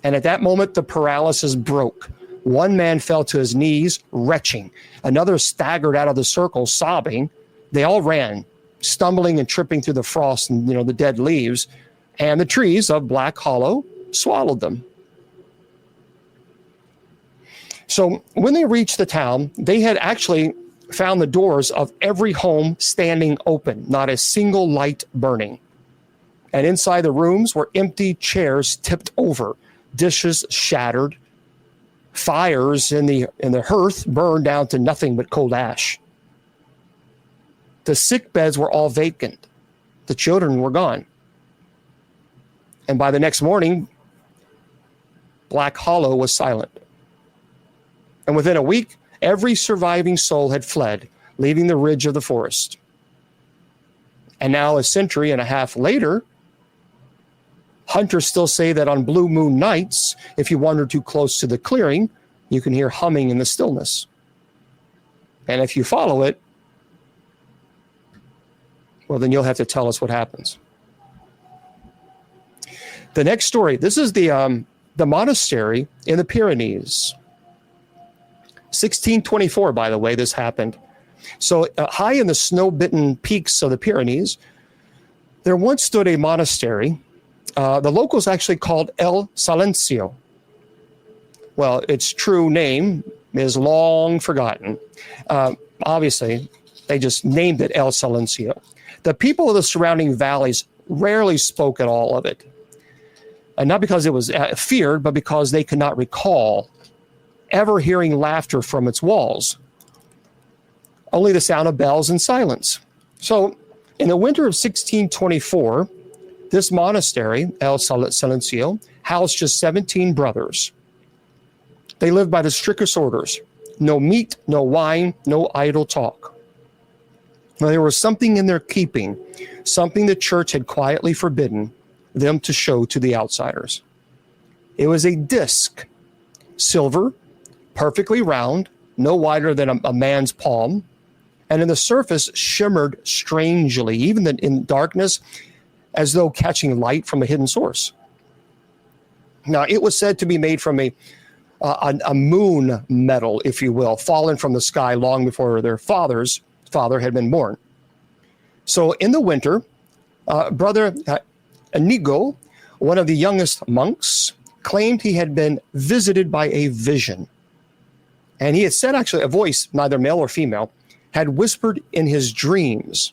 And at that moment, the paralysis broke. One man fell to his knees, retching. Another staggered out of the circle, sobbing. They all ran, stumbling and tripping through the frost and, the dead leaves, and the trees of Black Hollow swallowed them. So when they reached the town, they had actually found the doors of every home standing open, not a single light burning. And inside the rooms were empty chairs tipped over, dishes shattered, fires in the hearth burned down to nothing but cold ash. The sick beds were all vacant. The children were gone. And by the next morning, Black Hollow was silent. And within a week, every surviving soul had fled, leaving the ridge of the forest. And now, a century and a half later, hunters still say that on blue moon nights, if you wander too close to the clearing, you can hear humming in the stillness. And if you follow it, well, then you'll have to tell us what happens. The next story, this is the monastery in the Pyrenees. 1624, by the way, this happened. So high in the snow-bitten peaks of the Pyrenees, there once stood a monastery. The locals actually called El Silencio. Well, its true name is long forgotten. Obviously, they just named it El Silencio. The people of the surrounding valleys rarely spoke at all of it. And not because it was feared, but because they could not recall ever hearing laughter from its walls. Only the sound of bells and silence. So in the winter of 1624, this monastery, El Silencio, housed just 17 brothers. They lived by the strictest orders. No meat, no wine, no idle talk. Now, there was something in their keeping, something the church had quietly forbidden them to show to the outsiders. It was a disc, silver, perfectly round, no wider than a man's palm, and in the surface shimmered strangely, even in darkness, as though catching light from a hidden source. Now, it was said to be made from a moon metal, if you will, fallen from the sky long before their father's father had been born. So in the winter, Brother Inigo, one of the youngest monks, claimed he had been visited by a vision. And he had said, actually, a voice, neither male or female, had whispered in his dreams.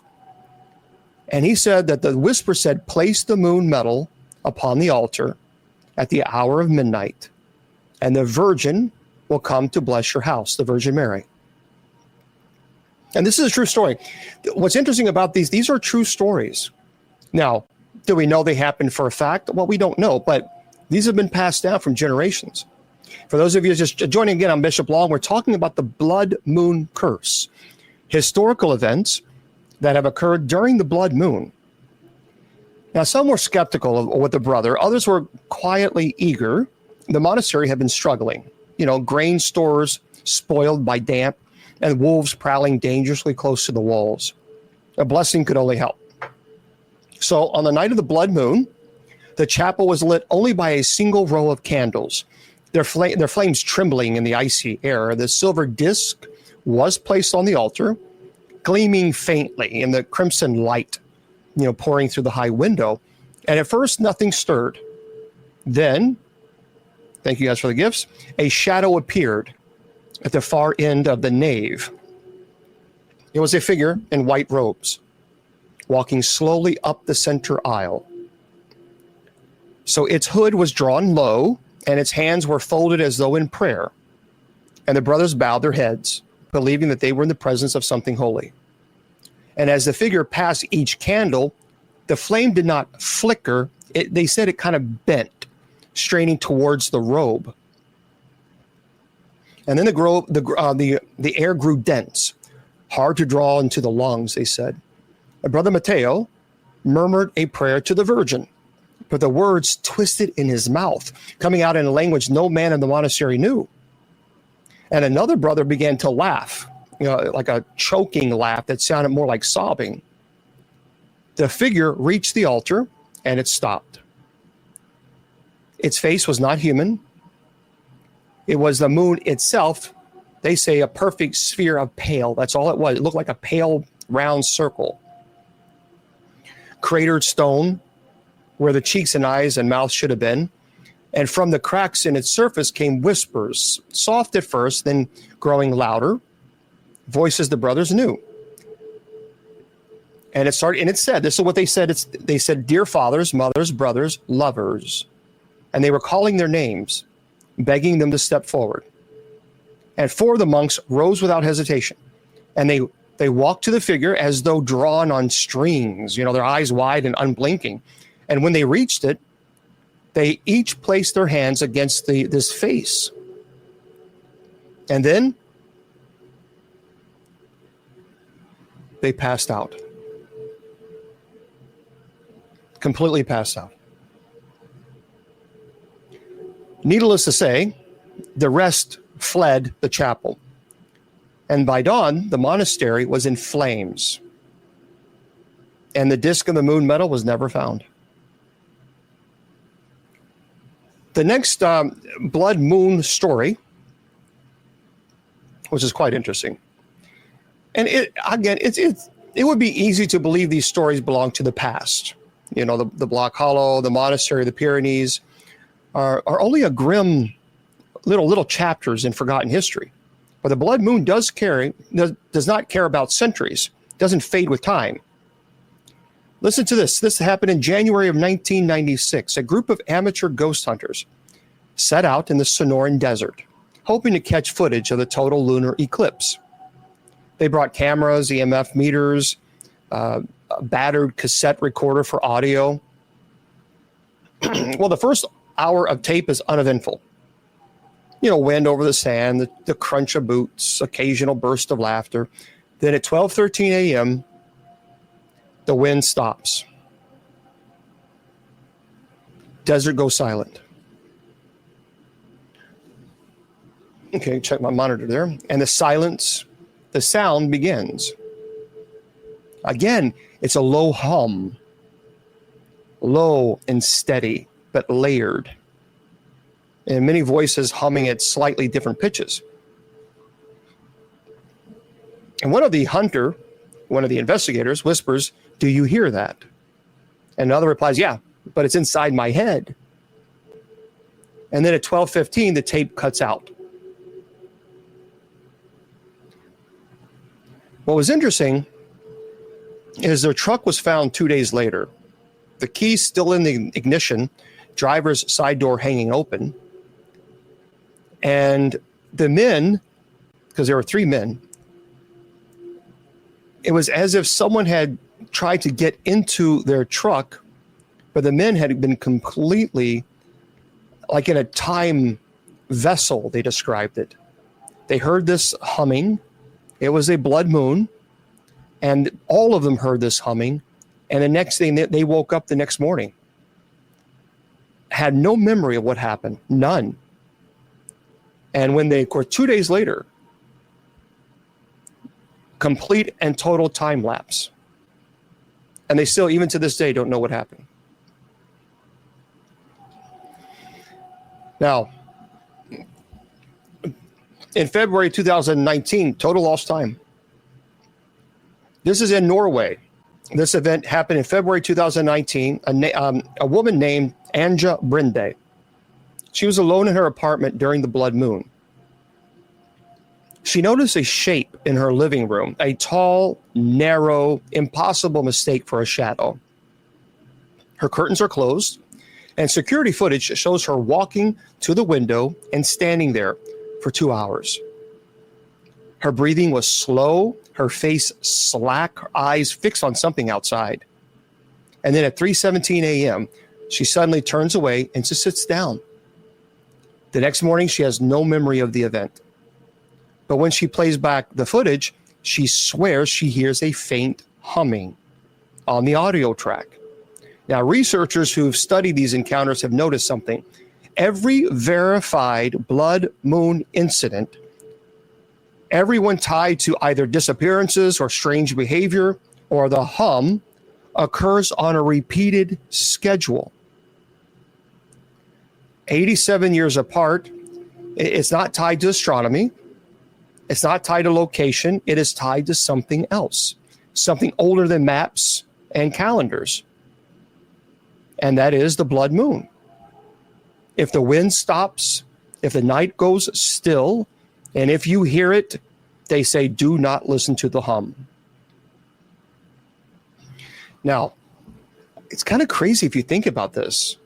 And he said that the whisper said, place the moon metal upon the altar at the hour of midnight, and the Virgin will come to bless your house, the Virgin Mary. And this is a true story. What's interesting about these are true stories. Now, do we know they happened for a fact? Well, we don't know, but these have been passed down from generations. For those of you just joining again, I'm Bishop Long. We're talking about the blood moon curse, historical events that have occurred during the blood moon. Now, some were skeptical with the brother. Others were quietly eager. The monastery had been struggling. Grain stores spoiled by damp and wolves prowling dangerously close to the walls. A blessing could only help. So on the night of the blood moon, the chapel was lit only by a single row of candles, their flames trembling in the icy air. The silver disc was placed on the altar, gleaming faintly in the crimson light, pouring through the high window. And at first, nothing stirred. Then, thank you guys for the gifts, a shadow appeared at the far end of the nave. It was a figure in white robes, walking slowly up the center aisle. So its hood was drawn low, and its hands were folded as though in prayer. And the brothers bowed their heads, believing that they were in the presence of something holy. And as the figure passed each candle, the flame did not flicker. They said it kind of bent, straining towards the robe. And then the air grew dense, hard to draw into the lungs, they said. And Brother Mateo murmured a prayer to the Virgin, but the words twisted in his mouth, coming out in a language no man in the monastery knew. And another brother began to laugh, like a choking laugh that sounded more like sobbing. The figure reached the altar, and it stopped. Its face was not human. It was the moon itself. They say a perfect sphere of pale. That's all it was. It looked like a pale round circle. Cratered stone where the cheeks and eyes and mouth should have been. And from the cracks in its surface came whispers, soft at first, then growing louder, voices the brothers knew. And it started, and it said, this is what they said. They said, dear fathers, mothers, brothers, lovers. And they were calling their names, begging them to step forward. And four of the monks rose without hesitation. And they walked to the figure as though drawn on strings, their eyes wide and unblinking. And when they reached it, they each placed their hands against this face. And then they passed out. Completely passed out. Needless to say, the rest fled the chapel. And by dawn, the monastery was in flames. And the disk of the moon medal was never found. The next blood moon story, which is quite interesting. And it would be easy to believe these stories belong to the past. The Block Hollow, the monastery, the Pyrenees are only a grim little chapters in forgotten history. But the blood moon does not care about centuries, doesn't fade with time. Listen to this. This happened in January of 1996. A group of amateur ghost hunters set out in the Sonoran Desert, hoping to catch footage of the total lunar eclipse. They brought cameras, EMF meters, a battered cassette recorder for audio. Well, the first hour of tape is uneventful. Wind over the sand, the crunch of boots, occasional burst of laughter. Then at 12:13 a.m., the wind stops. Desert goes silent. Okay, check my monitor there. And the sound begins. Again, it's a low hum. Low and steady, but layered. And many voices humming at slightly different pitches. And one of the investigators whispers, do you hear that? And another replies, yeah, but it's inside my head. And then at 12:15, the tape cuts out. What was interesting is their truck was found 2 days later. The keys still in the ignition, driver's side door hanging open. And the men, because there were three men, it was as if someone had tried to get into their truck, but the men had been completely like in a time vessel, they described it. They heard this humming. It was a blood moon, and all of them heard this humming. And the next thing, they woke up the next morning, had no memory of what happened, none. And when of course, 2 days later, complete and total time lapse. And they still, even to this day, don't know what happened. Now, in February 2019, total lost time. This is in Norway. This event happened in February 2019. A woman named Anja Brinde. She was alone in her apartment during the blood moon. She noticed a shape in her living room, a tall, narrow, impossible mistake for a shadow. Her curtains are closed, and security footage shows her walking to the window and standing there for 2 hours. Her breathing was slow, her face slack, her eyes fixed on something outside. And then at 3:17 a.m., she suddenly turns away and just sits down. The next morning, she has no memory of the event. But when she plays back the footage, she swears she hears a faint humming on the audio track. Now, researchers who've studied these encounters have noticed something. Every verified blood moon incident, everyone tied to either disappearances or strange behavior or the hum, occurs on a repeated schedule. 87 years apart, It's not tied to astronomy. It's not tied to location. It is tied to something else, something older than maps and calendars. And that is the blood moon. If the wind stops, if the night goes still, and if you hear it, they say, do not listen to the hum. Now, it's kind of crazy if you think about this.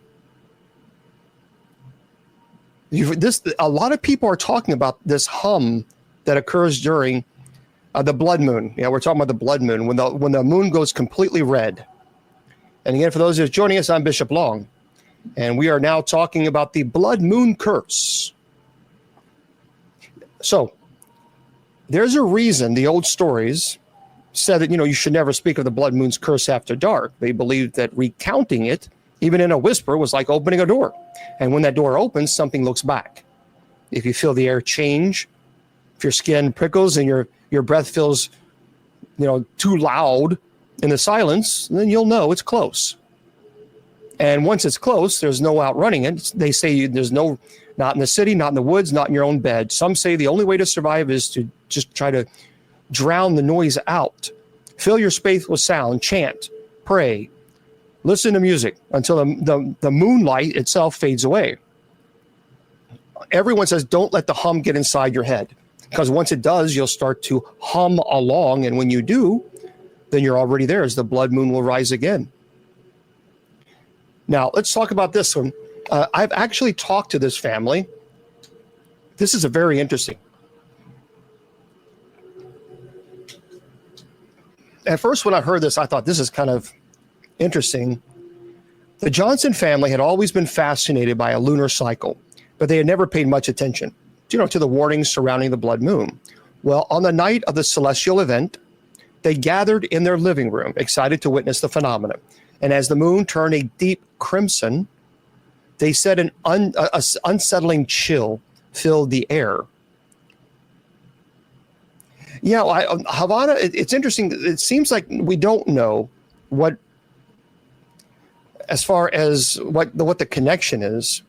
A lot of people are talking about this hum that occurs during the blood moon. Yeah, we're talking about the blood moon, when the moon goes completely red. And again, for those who are joining us, I'm Bishop Long, and we are now talking about the blood moon curse. So there's a reason the old stories said that, you should never speak of the blood moon's curse after dark. They believed that recounting it, even in a whisper, was like opening a door. And when that door opens, something looks back. If you feel the air change, if your skin prickles and your breath feels, too loud in the silence, then you'll know it's close. And once it's close, there's no outrunning it. They say there's not in the city, not in the woods, not in your own bed. Some say the only way to survive is to just try to drown the noise out. Fill your space with sound, chant, pray, listen to music until the moonlight itself fades away. Everyone says don't let the hum get inside your head, because once it does, you'll start to hum along. And when you do, then you're already there, as the blood moon will rise again. Now, let's talk about this one. I've actually talked to this family. This is a very interesting. At first, when I heard this, I thought this is kind of interesting. The Johnson family had always been fascinated by a lunar cycle, but they had never paid much attention, to the warnings surrounding the blood moon. Well, on the night of the celestial event, they gathered in their living room, excited to witness the phenomenon. And as the moon turned a deep crimson, they said an unsettling chill filled the air. Yeah, Havana, it's interesting. It seems like we don't know as far as what the connection is.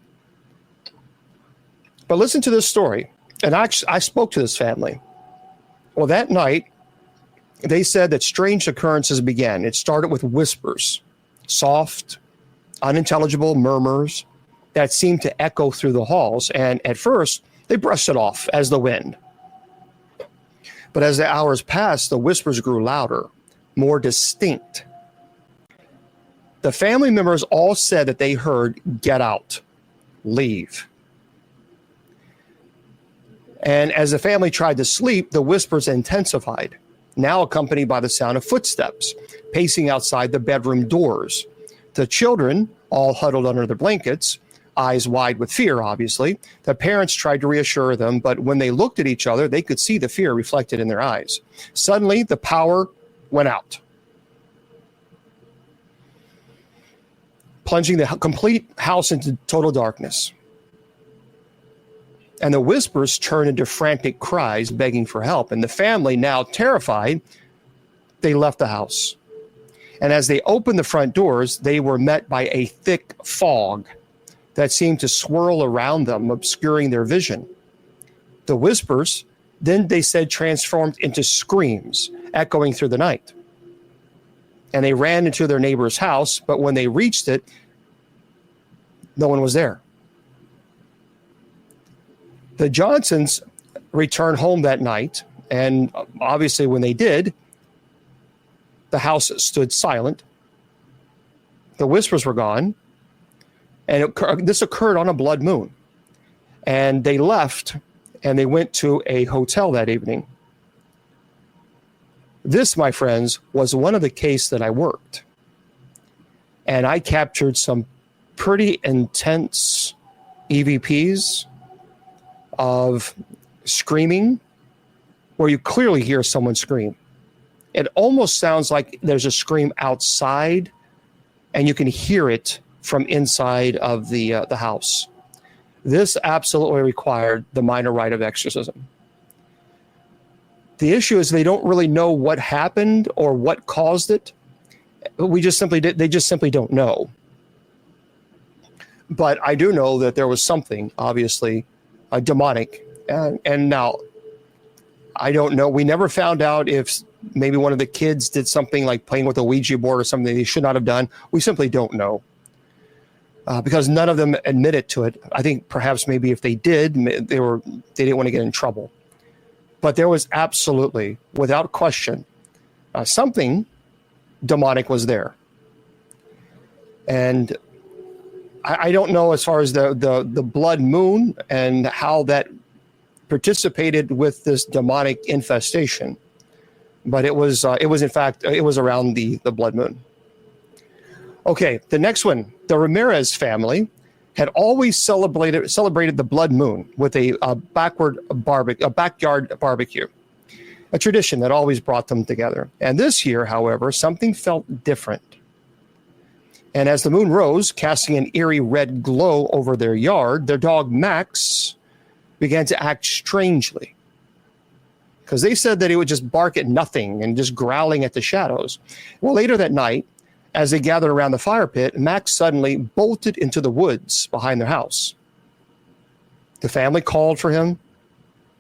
But listen to this story. And I spoke to this family. Well, that night, they said that strange occurrences began. It started with whispers, soft, unintelligible murmurs that seemed to echo through the halls. And at first, they brushed it off as the wind. But as the hours passed, the whispers grew louder, more distinct. The family members all said that they heard, "Get out, leave." And as the family tried to sleep, the whispers intensified, now accompanied by the sound of footsteps pacing outside the bedroom doors. The children, all huddled under their blankets, eyes wide with fear, obviously. The parents tried to reassure them, but when they looked at each other, they could see the fear reflected in their eyes. Suddenly, the power went out, plunging the complete house into total darkness. And the whispers turned into frantic cries, begging for help. And the family, now terrified, they left the house. And as they opened the front doors, they were met by a thick fog that seemed to swirl around them, obscuring their vision. The whispers, then they said, transformed into screams, echoing through the night. And they ran into their neighbor's house, but when they reached it, no one was there. The Johnsons returned home that night, and obviously when they did, the house stood silent. The whispers were gone, and this occurred on a blood moon. And they left, and they went to a hotel that evening. This, my friends, was one of the cases that I worked. And I captured some pretty intense EVPs of screaming, where you clearly hear someone scream. It almost sounds like there's a scream outside, and you can hear it from inside of the house. This absolutely required the minor rite of exorcism. The issue is they don't really know what happened or what caused it. They just simply don't know. But I do know that there was something, obviously, demonic. And now, I don't know. We never found out if maybe one of the kids did something like playing with a Ouija board or something they should not have done. We simply don't know. Because none of them admitted to it. I think perhaps maybe if they did, they didn't want to get in trouble. But there was absolutely, without question, something demonic was there. And I don't know as far as the blood moon and how that participated with this demonic infestation, but it was in fact it was around the blood moon. Okay, the next one, the Ramirez family had always celebrated the blood moon with a backyard barbecue, a tradition that always brought them together. And this year, however, something felt different. And as the moon rose, casting an eerie red glow over their yard, their dog Max began to act strangely. Because they said that he would just bark at nothing and just growling at the shadows. Well, later that night, as they gathered around the fire pit, Max suddenly bolted into the woods behind their house. The family called for him.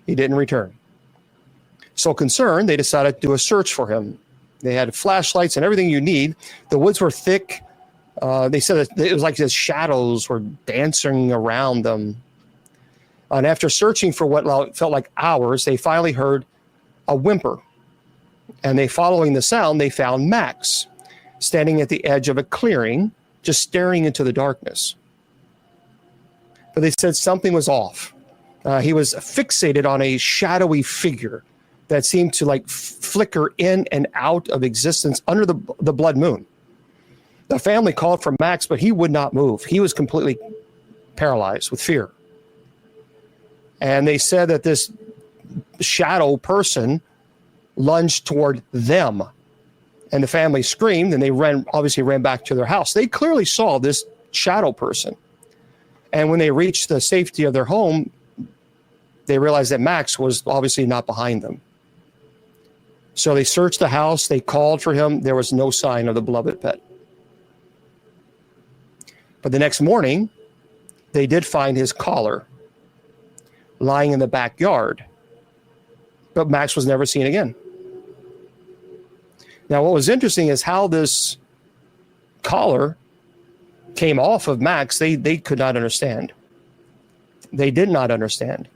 He didn't return. So concerned, they decided to do a search for him. They had flashlights and everything you need. The woods were thick. They said that it was like the shadows were dancing around them. And after searching for what felt like hours, they finally heard a whimper. And following the sound, they found Max standing at the edge of a clearing, just staring into the darkness. But they said something was off. He was fixated on a shadowy figure that seemed to flicker in and out of existence under the blood moon. The family called for Max, but he would not move. He was completely paralyzed with fear. And they said that this shadow person lunged toward them. And the family screamed, and they obviously ran back to their house. They clearly saw this shadow person. And when they reached the safety of their home, they realized that Max was obviously not behind them. So they searched the house. They called for him. There was no sign of the beloved pet. But the next morning, they did find his collar lying in the backyard. But Max was never seen again. Now, what was interesting is how this collar came off of Max. They could not understand. They did not understand.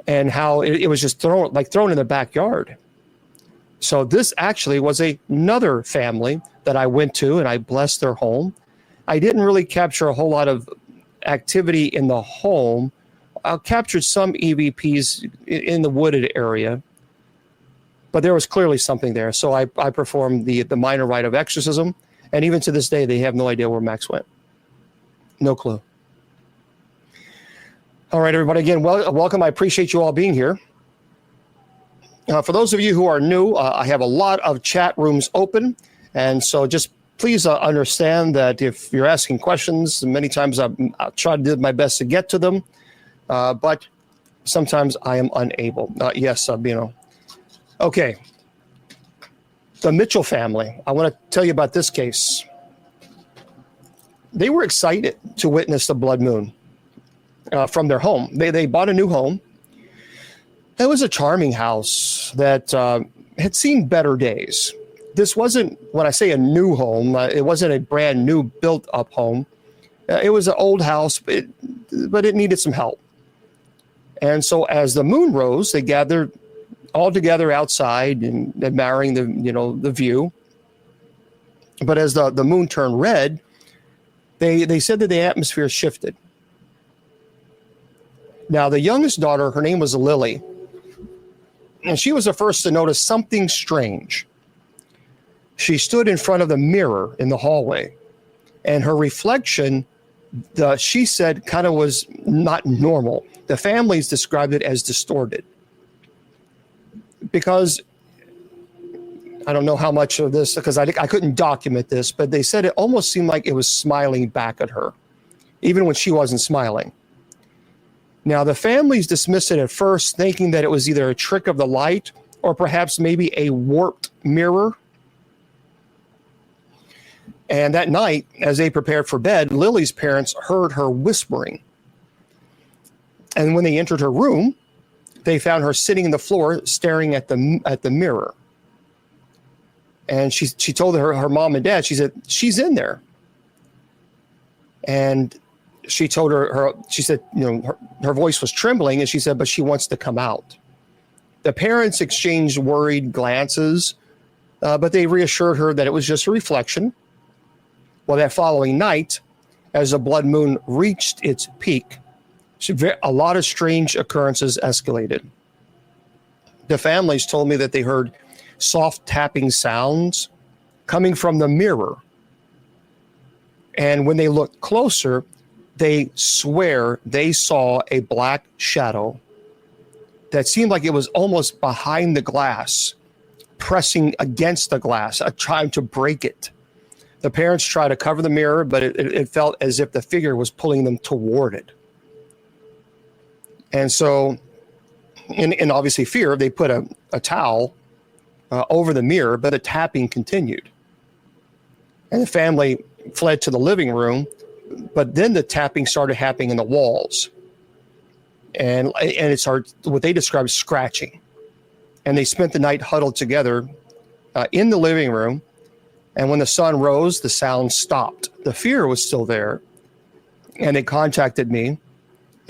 And how it was just thrown in the backyard. So this actually was another family that I went to, and I blessed their home. I didn't really capture a whole lot of activity in the home. I captured some EVPs in the wooded area, but there was clearly something there. So I performed the minor rite of exorcism, and even to this day, they have no idea where Max went. No clue. All right, everybody, again, welcome. I appreciate you all being here. For those of you who are new, I have a lot of chat rooms open, and so just please understand that if you're asking questions, many times I'll try to do my best to get to them, but sometimes I am unable. Yes, Sabino. Okay. The Mitchell family. I want to tell you about this case. They were excited to witness the blood moon from their home. They bought a new home. It was a charming house that had seen better days. This wasn't, when I say a new home, it wasn't a brand new built up home. It was an old house, but it needed some help. And so as the moon rose, they gathered all together outside and admiring the view. But as the moon turned red, they said that the atmosphere shifted. Now, the youngest daughter, her name was Lily, and she was the first to notice something strange. She stood in front of the mirror in the hallway, and her reflection, she said, kind of was not normal. The families described it as distorted. Because I don't know how much of this, because I couldn't document this, but they said it almost seemed like it was smiling back at her, even when she wasn't smiling. Now, the families dismissed it at first, thinking that it was either a trick of the light or perhaps maybe a warped mirror. And that night, as they prepared for bed, Lily's parents heard her whispering. And when they entered her room, they found her sitting on the floor staring at the mirror. And she told her mom and dad, she said, she's in there. And she told she said, her voice was trembling, and she said, but she wants to come out. The parents exchanged worried glances, but they reassured her that it was just a reflection. Well, that following night, as the blood moon reached its peak, a lot of strange occurrences escalated. The families told me that they heard soft tapping sounds coming from the mirror. And when they looked closer, they swear they saw a black shadow that seemed like it was almost behind the glass, pressing against the glass, trying to break it. The parents tried to cover the mirror, but it felt as if the figure was pulling them toward it. And so, in obviously fear, they put a towel over the mirror, but the tapping continued. And the family fled to the living room, but then the tapping started happening in the walls. And it started what they described as scratching. And they spent the night huddled together in the living room. And when the sun rose, the sound stopped. The fear was still there. And they contacted me.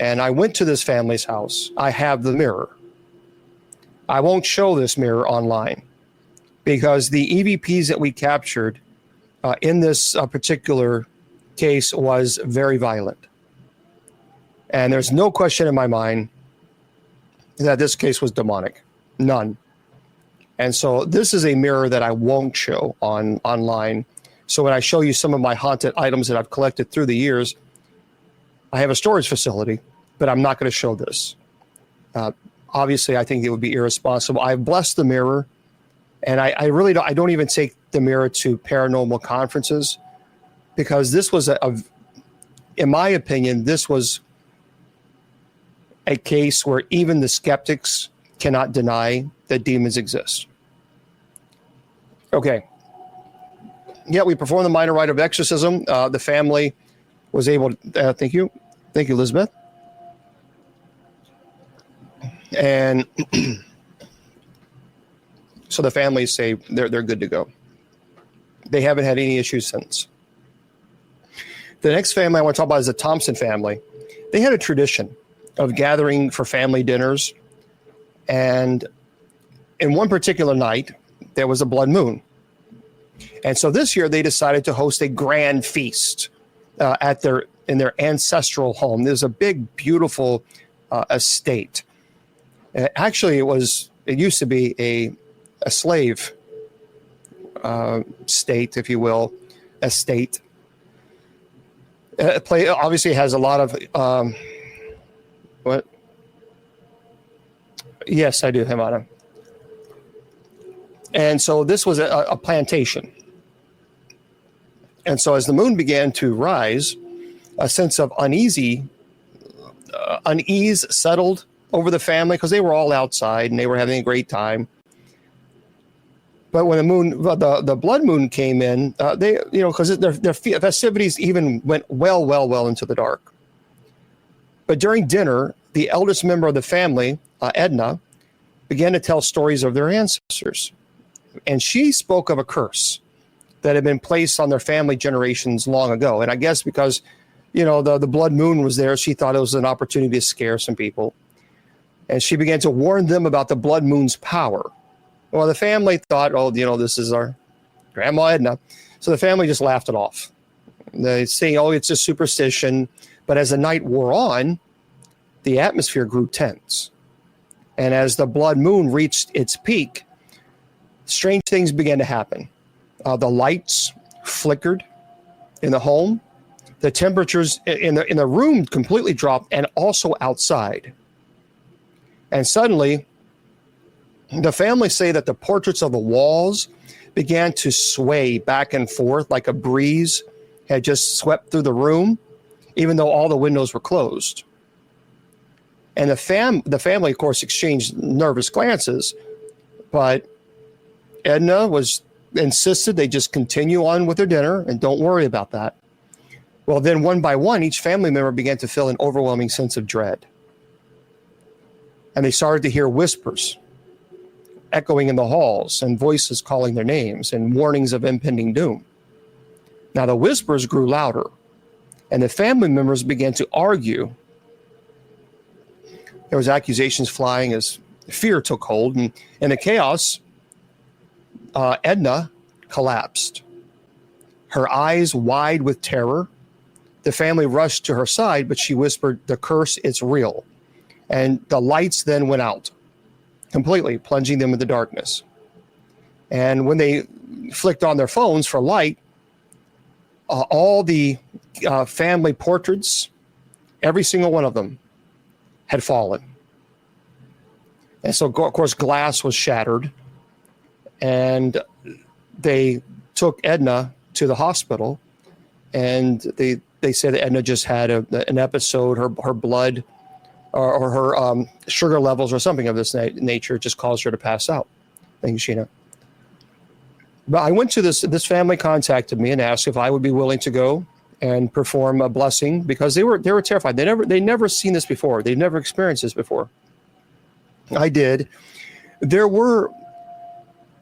And I went to this family's house. I have the mirror. I won't show this mirror online because the EVPs that we captured in this particular case was very violent. And there's no question in my mind that this case was demonic. None. And so this is a mirror that I won't show online. So when I show you some of my haunted items that I've collected through the years, I have a storage facility, but I'm not going to show this. Obviously, I think it would be irresponsible. I've blessed the mirror, and I really don't even take the mirror to paranormal conferences because this was in my opinion, this was a case where even the skeptics cannot deny that demons exist. Okay. Yeah, we performed the minor rite of exorcism. The family was able to, thank you. Thank you, Elizabeth. And so the families say they're good to go. They haven't had any issues since. The next family I want to talk about is the Thompson family. They had a tradition of gathering for family dinners. And in one particular night, there was a blood moon. And so this year they decided to host a grand feast in their ancestral home. There's a big, beautiful estate. Actually, it used to be a slave state, if you will, estate. Obviously has a lot of what? Yes, I do, Himana. And so this was a plantation. And so as the moon began to rise, a sense of unease settled over the family because they were all outside and they were having a great time. But when the blood moon came in, because their festivities even went well into the dark. But during dinner, the eldest member of the family, Edna, began to tell stories of their ancestors. And she spoke of a curse that had been placed on their family generations long ago. And I guess because, the blood moon was there, she thought it was an opportunity to scare some people. And she began to warn them about the blood moon's power. Well, the family thought, this is our Grandma Edna. So the family just laughed it off. They say, it's a superstition. But as the night wore on, the atmosphere grew tense. And as the blood moon reached its peak, strange things began to happen. The lights flickered in the home. The temperatures in the room completely dropped, and also outside. And suddenly, the family say that the portraits of the walls began to sway back and forth like a breeze had just swept through the room, even though all the windows were closed. And the family, of course, exchanged nervous glances, but Edna insisted they just continue on with their dinner and don't worry about that. Well, then one by one, each family member began to feel an overwhelming sense of dread. and they started to hear whispers echoing in the halls and voices calling their names and warnings of impending doom. Now the whispers grew louder, and the family members began to argue. There was accusations flying as fear took hold, and in the chaos, Edna collapsed, her eyes wide with terror. The family rushed to her side, but she whispered, "The curse, it's real." And the lights then went out completely, plunging them into darkness. And when they flicked on their phones for light, all the family portraits, every single one of them, had fallen. And so, of course, glass was shattered. And they took Edna to the hospital. And they said that Edna just had an episode. Her blood or her sugar levels or something of this nature just caused her to pass out. Thank you, Sheena. But I went to this family contacted me and asked if I would be willing to go and perform a blessing, because they were terrified. They never seen this before. They'd never experienced this before. I did. There were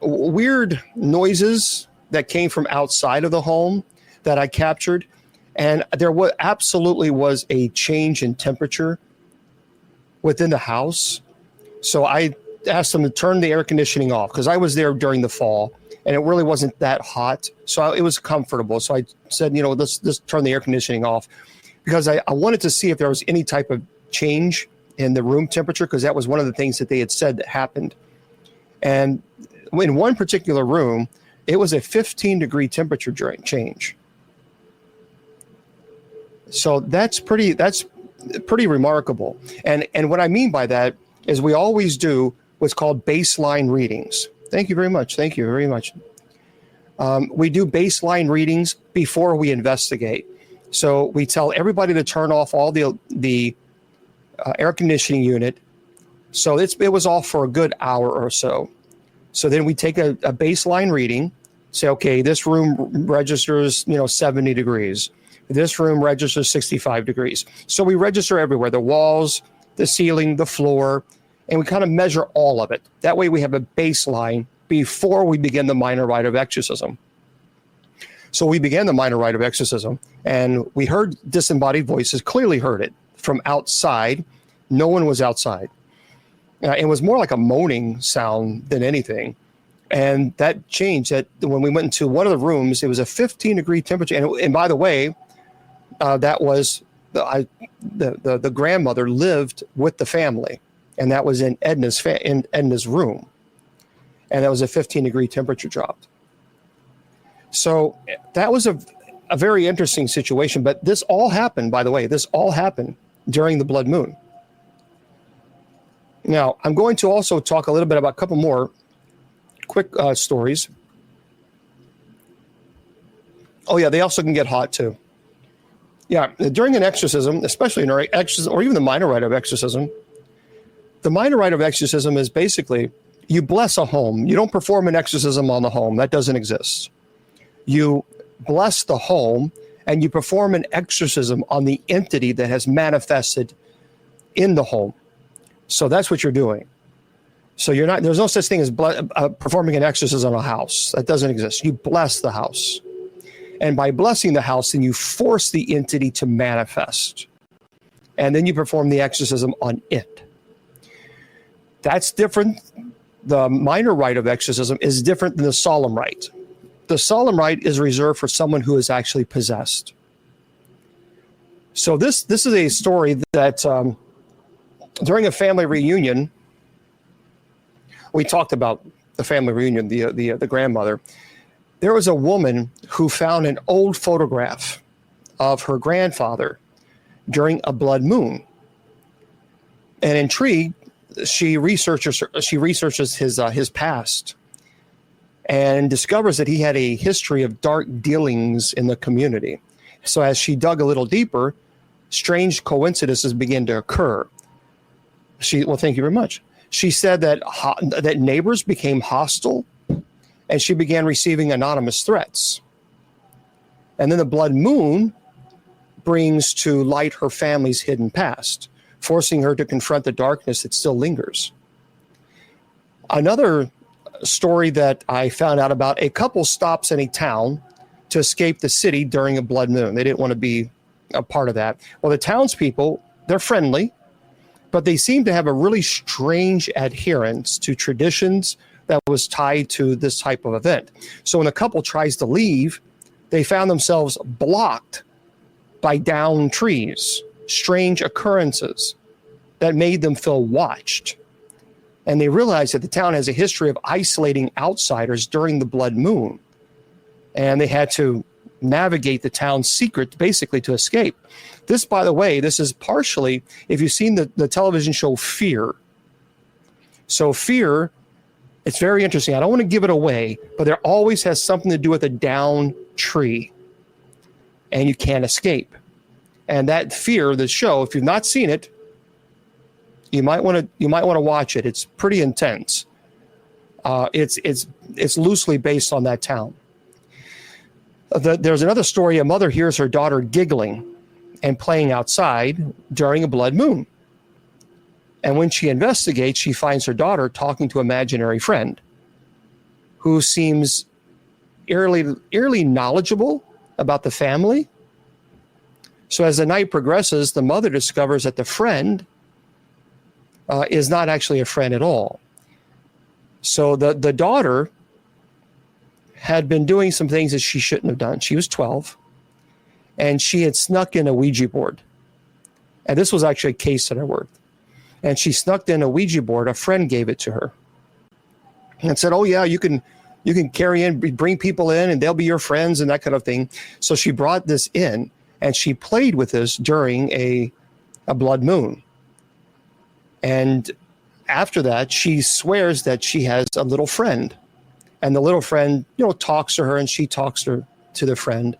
weird noises that came from outside of the home that I captured, and there absolutely was a change in temperature within the house. So I asked them to turn the air conditioning off, because I was there during the fall and it really wasn't that hot. So it was comfortable. So I said, let's turn the air conditioning off, because I wanted to see if there was any type of change in the room temperature, because that was one of the things that they had said that happened. And in one particular room, it was a 15-degree temperature change. So that's pretty remarkable. And what I mean by that is we always do what's called baseline readings. Thank you very much. Thank you very much. We do baseline readings before we investigate. So we tell everybody to turn off all the air conditioning unit. So it was off for a good hour or so. So then we take a baseline reading, say, okay, this room registers 70 degrees. This room registers 65 degrees. So we register everywhere, the walls, the ceiling, the floor, and we kind of measure all of it. That way we have a baseline before we begin the minor rite of exorcism. So we began the minor rite of exorcism, and we heard disembodied voices, clearly heard it from outside. No one was outside. It was more like a moaning sound than anything. And that changed. That when we went into one of the rooms, it was a 15-degree temperature. And by the way, that was the grandmother lived with the family, and that was in Edna's room, and that was a 15-degree temperature drop. So that was a very interesting situation. But this all happened, by the way, during the blood moon. Now, I'm going to also talk a little bit about a couple more quick stories. Oh, yeah, they also can get hot, too. Yeah, during an exorcism, especially an exorcism, or even the minor rite of exorcism, the minor rite of exorcism is basically you bless a home. You don't perform an exorcism on the home. That doesn't exist. You bless the home, and you perform an exorcism on the entity that has manifested in the home. So that's what you're doing. So there's no such thing as performing an exorcism on a house. That doesn't exist. You bless the house. And by blessing the house, then you force the entity to manifest. And then you perform the exorcism on it. That's different. The minor rite of exorcism is different than the solemn rite. The solemn rite is reserved for someone who is actually possessed. So this is a story that during a family reunion, we talked about the family reunion, the grandmother. There was a woman who found an old photograph of her grandfather during a blood moon. And intrigued, she researches his past and discovers that he had a history of dark dealings in the community. So as she dug a little deeper, strange coincidences began to occur. Thank you very much. She said that neighbors became hostile, and she began receiving anonymous threats. And then the blood moon brings to light her family's hidden past. forcing her to confront the darkness that still lingers. Another story that I found out about, a couple stops in a town to escape the city during a blood moon. They didn't want to be a part of that. Well, the townspeople, they're friendly, but they seem to have a really strange adherence to traditions that was tied to this type of event. So when a couple tries to leave, they found themselves blocked by downed trees, strange occurrences that made them feel watched. And they realized that the town has a history of isolating outsiders during the blood moon. And they had to navigate the town's secret basically to escape. This, by the way, this is partially, if you've seen the television show Fear. So Fear, it's very interesting. I don't want to give it away, but there always has something to do with a downed tree. And you can't escape. And that Fear, the show, if you've not seen it, you might want to watch it. It's pretty intense. It's loosely based on that town. There's another story. A mother hears her daughter giggling and playing outside during a blood moon. And when she investigates, she finds her daughter talking to an imaginary friend who seems eerily knowledgeable about the family. So as the night progresses, the mother discovers that the friend is not actually a friend at all. So the daughter had been doing some things that she shouldn't have done. She was 12, and she had snuck in a Ouija board. And this was actually a case that I worked. And she snuck in a Ouija board. A friend gave it to her and said, oh, yeah, you can carry in, bring people in, and they'll be your friends and that kind of thing. So she brought this in, and she played with this during a blood moon. And after that, she swears that she has a little friend. And the little friend, talks to her, and she talks to the friend.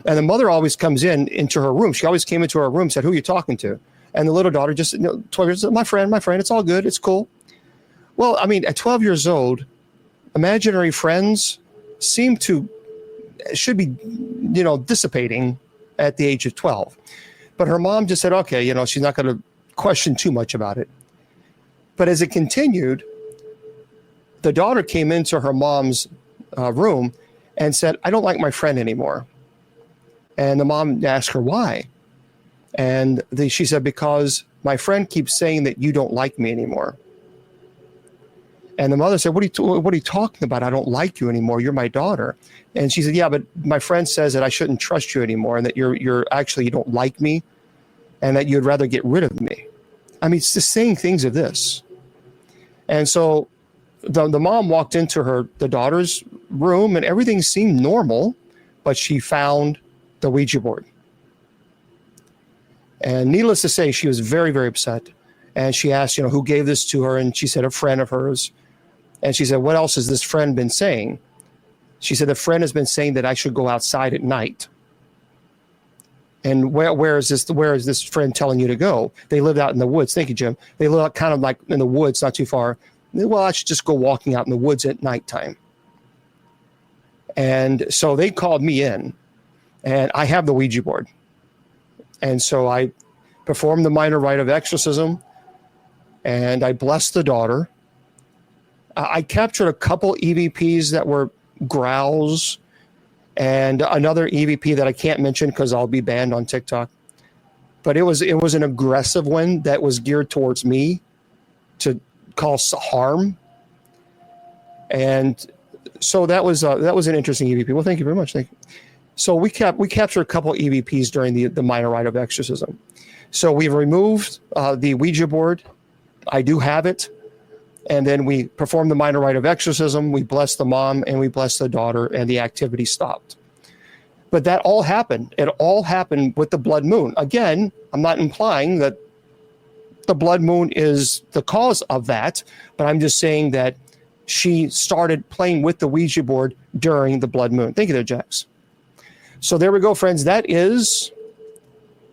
And the mother always comes into her room. She always came into her room, said, who are you talking to? And the little daughter just, 12 years old, my friend, it's all good. It's cool. Well, I mean, at 12 years old, imaginary friends should be, dissipating at the age of 12. But her mom just said, okay, she's not going to question too much about it. But as it continued, the daughter came into her mom's room and said, I don't like my friend anymore. And the mom asked her why. And she said, because my friend keeps saying that you don't like me anymore. And the mother said, what are you talking about? I don't like you anymore. You're my daughter. And she said, yeah, but my friend says that I shouldn't trust you anymore, and that you don't like me, and that you'd rather get rid of me. I mean, it's just saying things of this. And so the mom walked into the daughter's room, and everything seemed normal, but she found the Ouija board. And needless to say, she was very, very upset. And she asked, who gave this to her? And she said, a friend of hers. And she said, what else has this friend been saying? She said, the friend has been saying that I should go outside at night. And where is this friend telling you to go? They lived out in the woods. Thank you, Jim. They live out kind of like in the woods, not too far. Well, I should just go walking out in the woods at nighttime. And so they called me in, and I have the Ouija board. And so I performed the minor rite of exorcism, and I blessed the daughter. I captured a couple EVPs that were growls, and another EVP that I can't mention because I'll be banned on TikTok. But it was an aggressive one that was geared towards me to cause harm. And so that was an interesting EVP. Well, thank you very much. Thank you. So we captured a couple EVPs during the minor rite of exorcism. So we've removed the Ouija board. I do have it. And then we performed the minor rite of exorcism. We blessed the mom and we blessed the daughter, and the activity stopped. But that all happened. It all happened with the blood moon. Again, I'm not implying that the blood moon is the cause of that, but I'm just saying that she started playing with the Ouija board during the blood moon. Thank you there, Jax. So there we go, friends. That is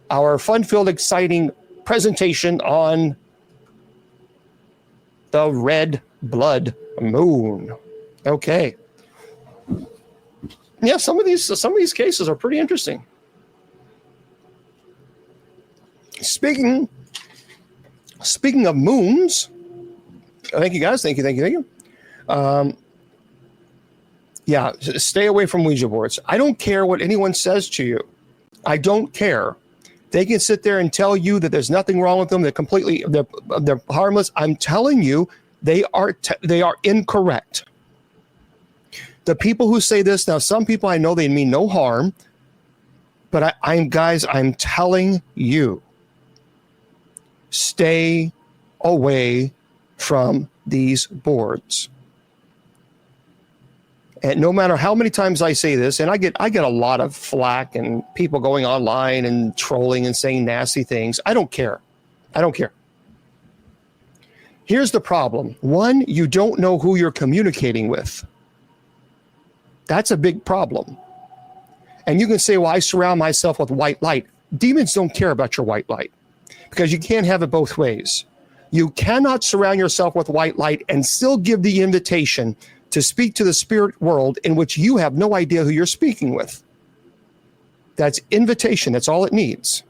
our fun-filled, exciting presentation on the red blood moon. Okay. Yeah, some of these cases are pretty interesting. Speaking Speaking of moons, thank you guys. Thank you. Yeah, stay away from Ouija boards. I don't care what anyone says to you. I don't care. They can sit there and tell you that there's nothing wrong with them. They're harmless. I'm telling you, they are incorrect. The people who say this, now some people I know they mean no harm, but I'm telling you, stay away from these boards. And no matter how many times I say this, and I get a lot of flack and people going online and trolling and saying nasty things. I don't care. Here's the problem. One, you don't know who you're communicating with. That's a big problem. And you can say, well, I surround myself with white light. Demons don't care about your white light because you can't have it both ways. You cannot surround yourself with white light and still give the invitation to speak to the spirit world in which you have no idea who you're speaking with. That's invitation. That's all it needs.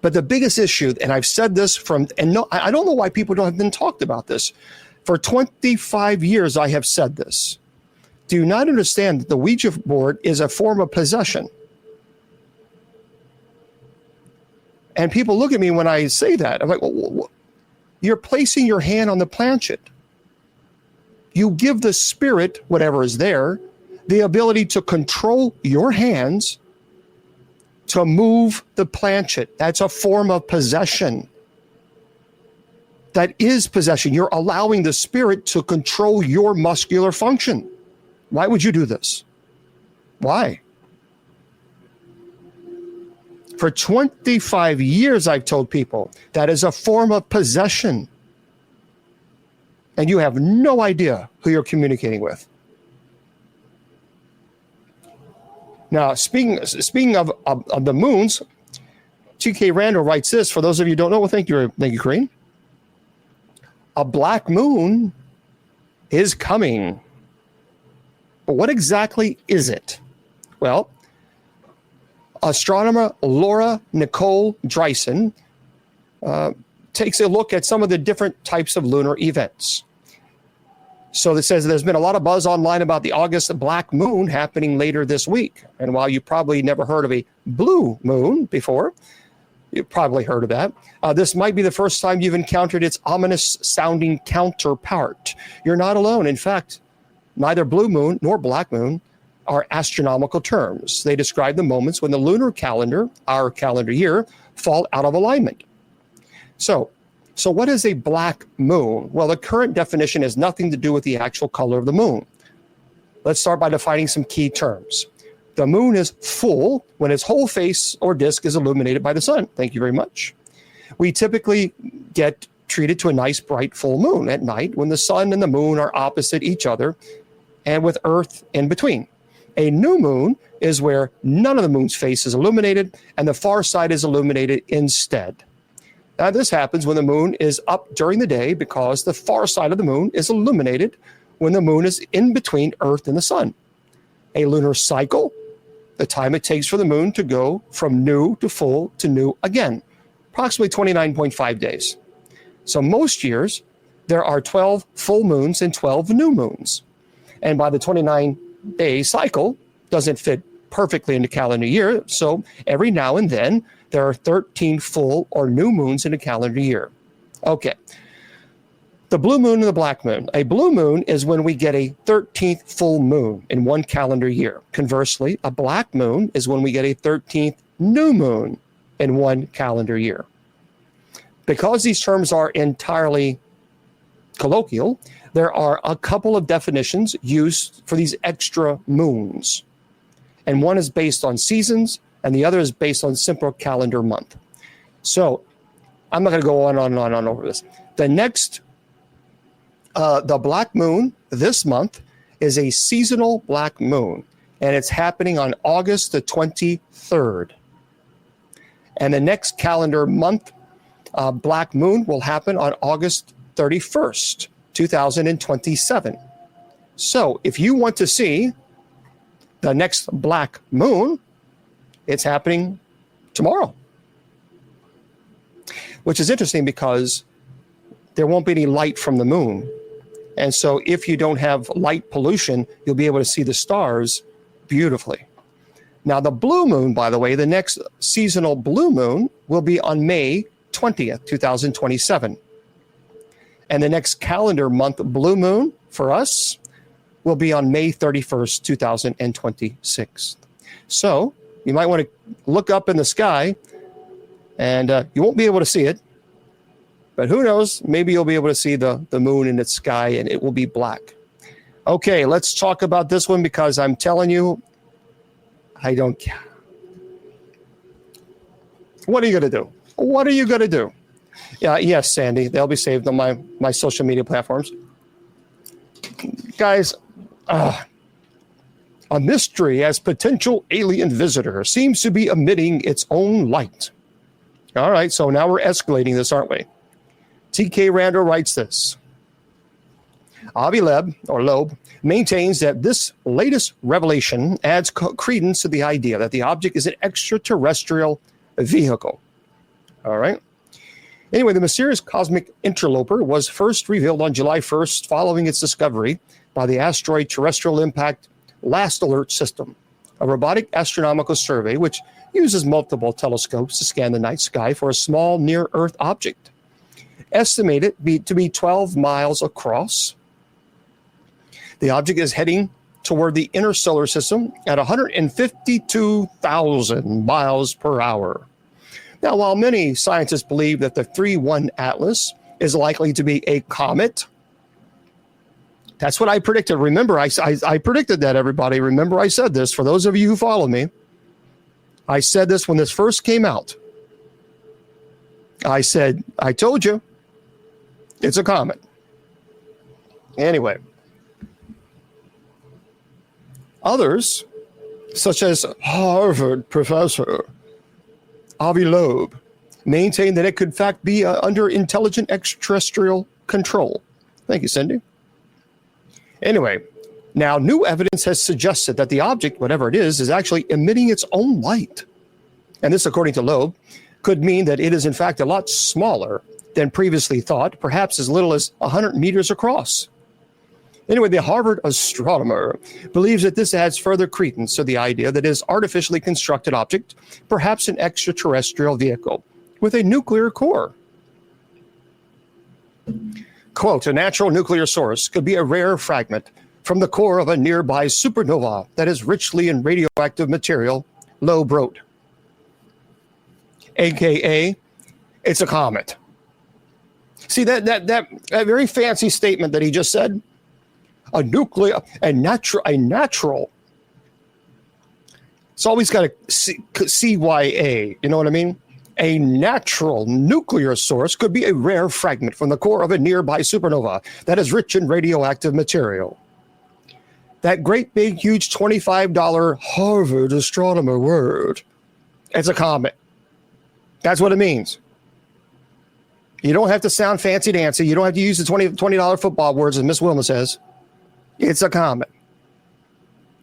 But the biggest issue, and I've said this I don't know why people don't have been talked about this. For 25 years, I have said this. Do you not understand that the Ouija board is a form of possession? And people look at me when I say that. I'm like, well, you're placing your hand on the planchette. You give the spirit, whatever is there, the ability to control your hands to move the planchette. That's a form of possession. That is possession. You're allowing the spirit to control your muscular function. Why would you do this? Why? For 25 years, I've told people that is a form of possession. And you have no idea who you're communicating with. Now, speaking of the moons, T.K. Randall writes this. For those of you who don't know, well, thank you, Corinne. A black moon is coming. But what exactly is it? Well, astronomer Laura Nicole Dreisen takes a look at some of the different types of lunar events. So it says there's been a lot of buzz online about the August black moon happening later this week. And while you probably never heard of a blue moon before, you've probably heard of that. This might be the first time you've encountered its ominous sounding counterpart. You're not alone. In fact, neither blue moon nor black moon are astronomical terms. They describe the moments when the lunar calendar, our calendar year, fall out of alignment. So what is a black moon? Well, the current definition has nothing to do with the actual color of the moon. Let's start by defining some key terms. The moon is full when its whole face or disk is illuminated by the sun. Thank you very much. We typically get treated to a nice, bright, full moon at night when the sun and the moon are opposite each other and with Earth in between. A new moon is where none of the moon's face is illuminated and the far side is illuminated instead. Now, this happens when the moon is up during the day because the far side of the moon is illuminated when the moon is in between Earth and the sun. A lunar cycle, the time it takes for the moon to go from new to full to new again, approximately 29.5 days. So most years, there are 12 full moons and 12 new moons. And by the 29-day cycle, doesn't fit perfectly into calendar year. So every now and then, there are 13 full or new moons in a calendar year. Okay. The blue moon and the black moon. A blue moon is when we get a 13th full moon in one calendar year. Conversely, a black moon is when we get a 13th new moon in one calendar year. Because these terms are entirely colloquial, there are a couple of definitions used for these extra moons. And one is based on seasons, and the other is based on simple calendar month. So I'm not going to go on over this. The next, the black moon this month is a seasonal black moon, and it's happening on August the 23rd. And the next calendar month, black moon will happen on August 31st, 2027. So if you want to see the next black moon, it's happening tomorrow. which is interesting because there won't be any light from the moon. And so if you don't have light pollution, you'll be able to see the stars beautifully. Now, the blue moon, by the way, the next seasonal blue moon will be on May 20th, 2027. And the next calendar month blue moon for us will be on May 31st, 2026. So you might want to look up in the sky, and you won't be able to see it. But who knows? Maybe you'll be able to see the moon in its sky, and it will be black. Okay, let's talk about this one because I'm telling you, I don't care. What are you going to do? What are you going to do? Yeah, yes, Sandy. They'll be saved on my social media platforms. Guys, a mystery as potential alien visitor seems to be emitting its own light. All right, so now we're escalating this, aren't we? T.K. Randall writes this. Avi Loeb maintains that this latest revelation adds credence to the idea that the object is an extraterrestrial vehicle. All right. Anyway, the mysterious cosmic interloper was first revealed on July 1st following its discovery by the Asteroid Terrestrial Impact Last Alert System, a robotic astronomical survey which uses multiple telescopes to scan the night sky for a small near-Earth object. Estimated to be 12 miles across, the object is heading toward the inner solar system at 152,000 miles per hour. Now, while many scientists believe that the 3-1 Atlas is likely to be a comet, that's what I predicted. Remember, I predicted that, everybody. Remember, I said this. For those of you who follow me, I said this when this first came out. I said, I told you, it's a comet. Anyway, others, such as Harvard professor Avi Loeb, maintain that it could in fact be under intelligent extraterrestrial control. Thank you, Cindy. Anyway, now new evidence has suggested that the object, whatever it is actually emitting its own light. And this, according to Loeb, could mean that it is in fact a lot smaller than previously thought, perhaps as little as 100 meters across. Anyway, the Harvard astronomer believes that this adds further credence to the idea that it is artificially constructed object, perhaps an extraterrestrial vehicle with a nuclear core. Quote, a natural nuclear source could be a rare fragment from the core of a nearby supernova that is richly in radioactive material, Loeb wrote. AKA, it's a comet. See, that very fancy statement that he just said, a natural. It's always got a CYA, you know what I mean? A natural nuclear source could be a rare fragment from the core of a nearby supernova that is rich in radioactive material. That great big huge $25 Harvard astronomer word, it's a comet. That's what it means. You don't have to sound fancy dancy. You don't have to use the $20 football words, as Miss Wilma says. It's a comet.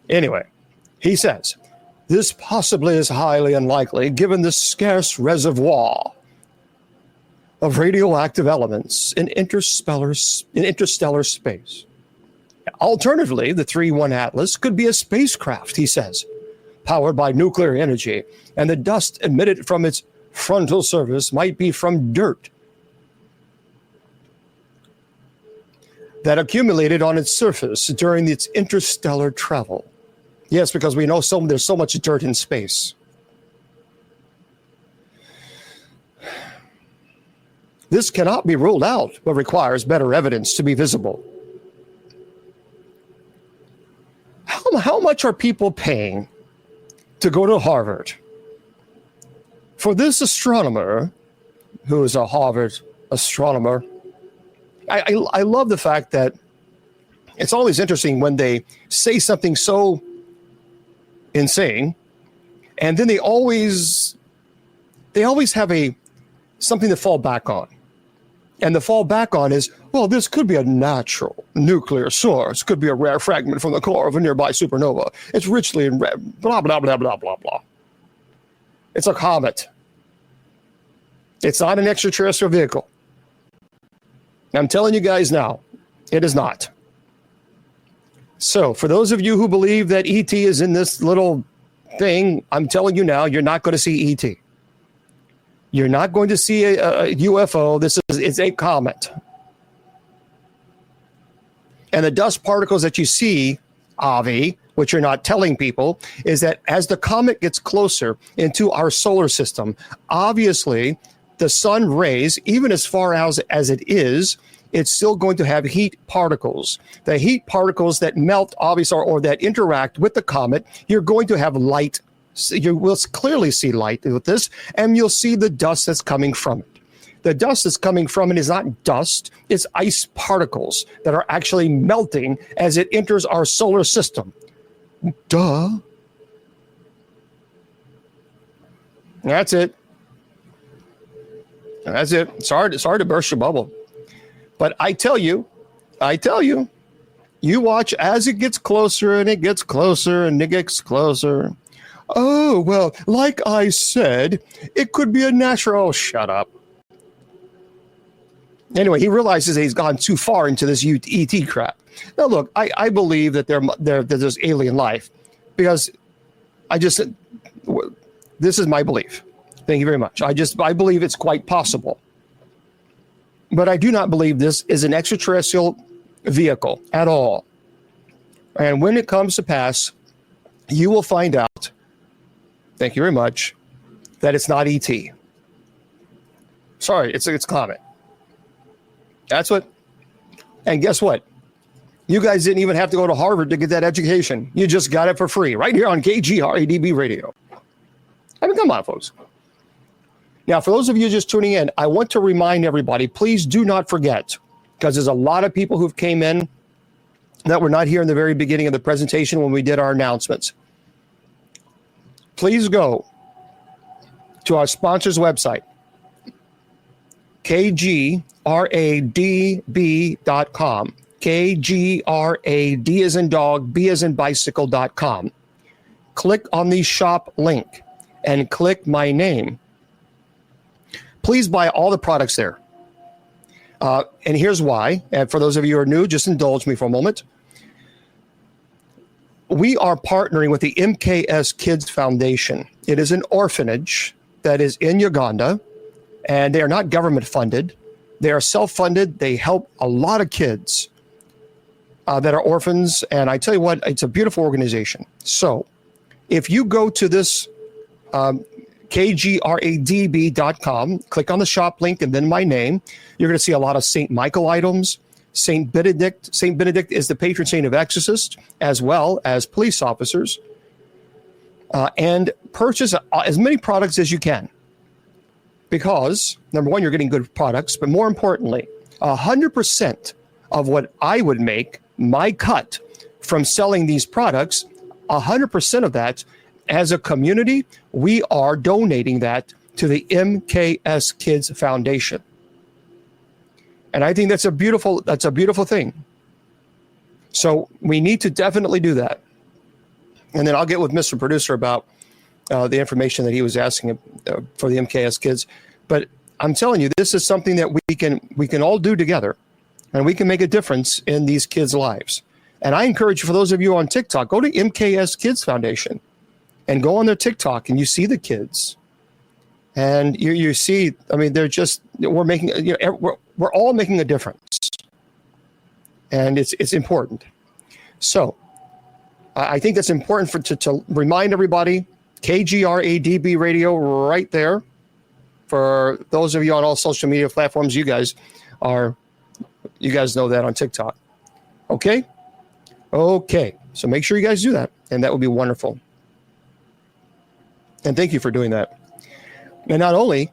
Anyway, he says, this possibly is highly unlikely given the scarce reservoir of radioactive elements in interstellar space. Alternatively, the 3-1 Atlas could be a spacecraft, he says, powered by nuclear energy, and the dust emitted from its frontal surface might be from dirt that accumulated on its surface during its interstellar travel. Yes, because we know there's so much dirt in space. This cannot be ruled out, but requires better evidence to be visible. How much are people paying to go to Harvard? For this astronomer, who is a Harvard astronomer, I love the fact that it's always interesting when they say something so insane, and then they always have something to fall back on. And the fall back on is, well, this could be a natural nuclear source, could be a rare fragment from the core of a nearby supernova. It's richly in blah, blah, blah, blah, blah, blah. It's a comet. It's not an extraterrestrial vehicle. I'm telling you guys now, it is not. So for those of you who believe that ET is in this little thing, I'm telling you now, you're not going to see ET. You're not going to see a UFO. It's a comet. And the dust particles that you see, Avi, which you're not telling people, is that as the comet gets closer into our solar system, obviously the sun rays, even as far as it is, it's still going to have heat particles. The heat particles that melt, obviously, or that interact with the comet, you're going to have light. You will clearly see light with this, and you'll see the dust that's coming from it. The dust that's coming from it is not dust, it's ice particles that are actually melting as it enters our solar system. Duh. That's it. That's it. It's hard to burst your bubble. But I tell you, you watch as it gets closer and it gets closer and it gets closer. Oh, well, like I said, it could be a natural. Oh, shut up. Anyway, he realizes that he's gone too far into this ET crap. Now, look, I believe that there's alien life because this is my belief. Thank you very much. I believe it's quite possible. But I do not believe this is an extraterrestrial vehicle at all. And when it comes to pass, you will find out, thank you very much, that it's not ET. Sorry, it's comet. That's what, and guess what? You guys didn't even have to go to Harvard to get that education. You just got it for free right here on KGRADB radio. I mean, come on, folks. Now, for those of you just tuning in, I want to remind everybody, please do not forget, because there's a lot of people who've came in that were not here in the very beginning of the presentation when we did our announcements. Please go to our sponsor's website, KGRADB.com. KGRAD as in dog, B as in bicycle.com. Click on the shop link and click my name. Please buy all the products there. And here's why. And for those of you who are new, just indulge me for a moment. We are partnering with the MKS Kids Foundation. It is an orphanage that is in Uganda, and they are not government funded. They are self-funded. They help a lot of kids that are orphans. And I tell you what, it's a beautiful organization. So if you go to this KGRADB.com, click on the shop link and then my name, you're going to see a lot of St. Michael items. St. Benedict. St. Benedict is the patron saint of exorcists as well as police officers. And purchase as many products as you can. Because, number one, you're getting good products, but more importantly, 100% of what I would make, my cut from selling these products, 100% of that, as a community, we are donating that to the MKS Kids Foundation. And I think that's a beautiful thing. So we need to definitely do that. And then I'll get with Mr. Producer about the information that he was asking for the MKS kids. But I'm telling you, this is something that we can all do together, and we can make a difference in these kids' lives. And I encourage you, for those of you on TikTok, go to MKS Kids Foundation and go on their TikTok, and you see the kids. And you see, I mean, we're all making a difference. And it's important. So I think that's important to remind everybody, KGRADB radio right there. For those of you on all social media platforms, you guys know that on TikTok. Okay? Okay. So make sure you guys do that, and that would be wonderful. And thank you for doing that. And not only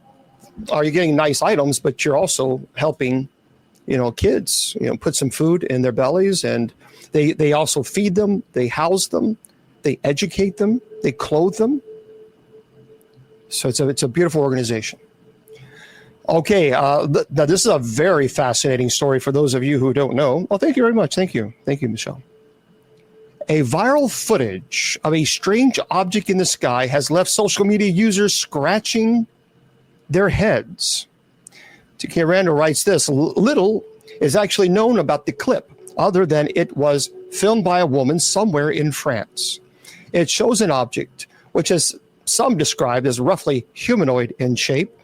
are you getting nice items, but you're also helping, kids, put some food in their bellies, and they also feed them, they house them, they educate them, they clothe them. So it's a beautiful organization. Okay, now this is a very fascinating story for those of you who don't know. Well, thank you very much. Thank you, Michelle. A viral footage of a strange object in the sky has left social media users scratching their heads. T.K. Randall writes this: little is actually known about the clip, other than it was filmed by a woman somewhere in France. It shows an object which is some described as roughly humanoid in shape,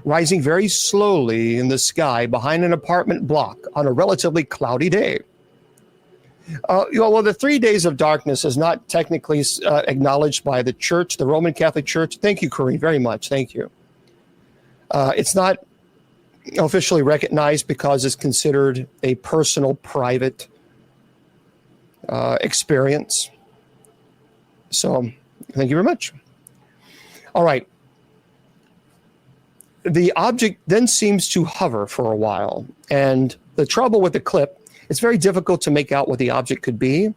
rising very slowly in the sky behind an apartment block on a relatively cloudy day. Well, the 3 days of darkness is not technically acknowledged by the church, the Roman Catholic Church. Thank you, Corrine, very much. Thank you. It's not officially recognized because it's considered a personal, private experience. So, thank you very much. All right. The object then seems to hover for a while. And the trouble with the clip, it's very difficult to make out what the object could be.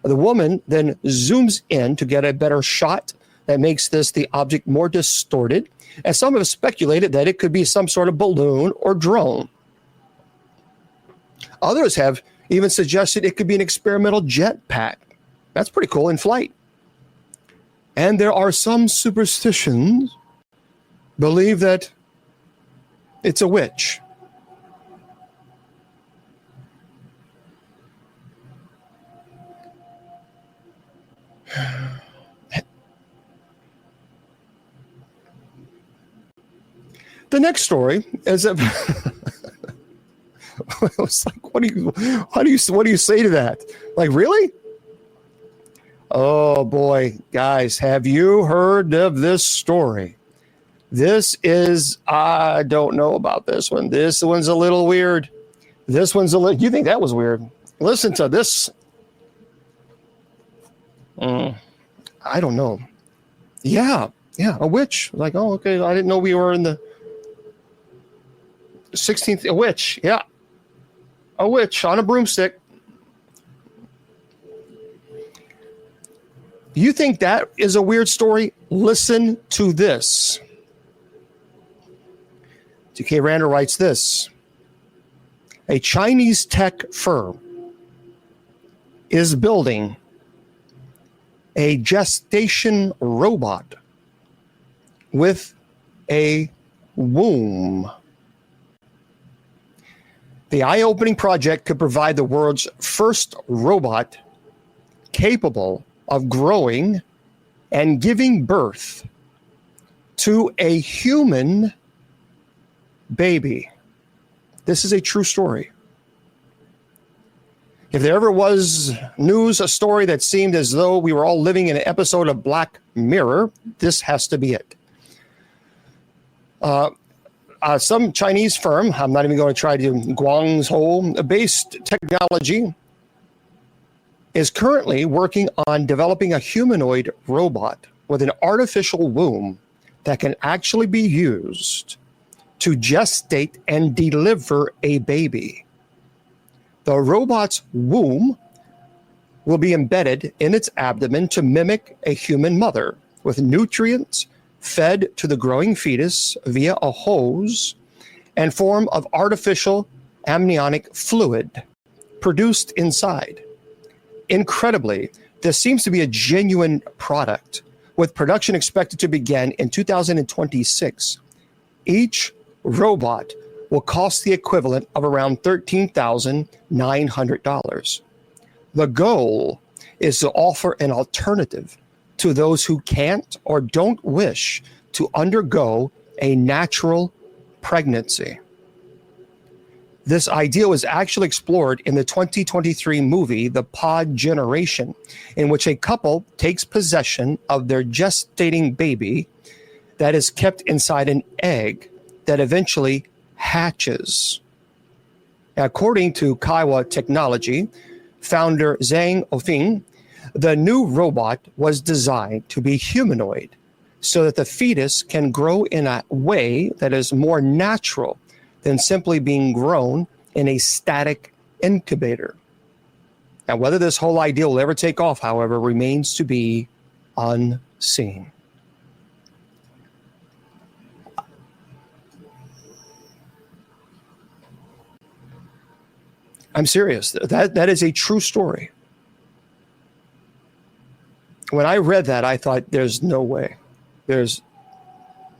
The woman then zooms in to get a better shot that makes the object more distorted. And some have speculated that it could be some sort of balloon or drone. Others have even suggested it could be an experimental jetpack. That's pretty cool, in flight. And there are some superstitions believe that it's a witch. The next story is a it's like, what do you say to that? Like, really? Oh boy, guys, have you heard of this story? This is, I don't know about this one. This one's a little weird. This one's you think that was weird? Listen to this. I don't know. Yeah, a witch. Like, oh, okay, I didn't know we were in the 16th. A witch, yeah. A witch on a broomstick. You think that is a weird story? Listen to this. T.K. Randall writes this: a Chinese tech firm is building a gestation robot with a womb. The eye-opening project could provide the world's first robot capable of growing and giving birth to a human baby. This is a true story. If there ever was a story that seemed as though we were all living in an episode of Black Mirror, this has to be it. Some Chinese firm, I'm not even going to try to Guangzhou-based technology, is currently working on developing a humanoid robot with an artificial womb that can actually be used to gestate and deliver a baby. The robot's womb will be embedded in its abdomen to mimic a human mother, with nutrients fed to the growing fetus via a hose and form of artificial amniotic fluid produced inside. Incredibly, this seems to be a genuine product, with production expected to begin in 2026. Each robot will cost the equivalent of around $13,900. The goal is to offer an alternative to those who can't or don't wish to undergo a natural pregnancy. This idea was actually explored in the 2023 movie, The Pod Generation, in which a couple takes possession of their gestating baby that is kept inside an egg that eventually hatches. According to Kaiwa Technology founder Zhang Ofing, the new robot was designed to be humanoid so that the fetus can grow in a way that is more natural than simply being grown in a static incubator. Now, whether this whole idea will ever take off, however, remains to be unseen. I'm serious. That is a true story. When I read that, I thought, there's no way. There's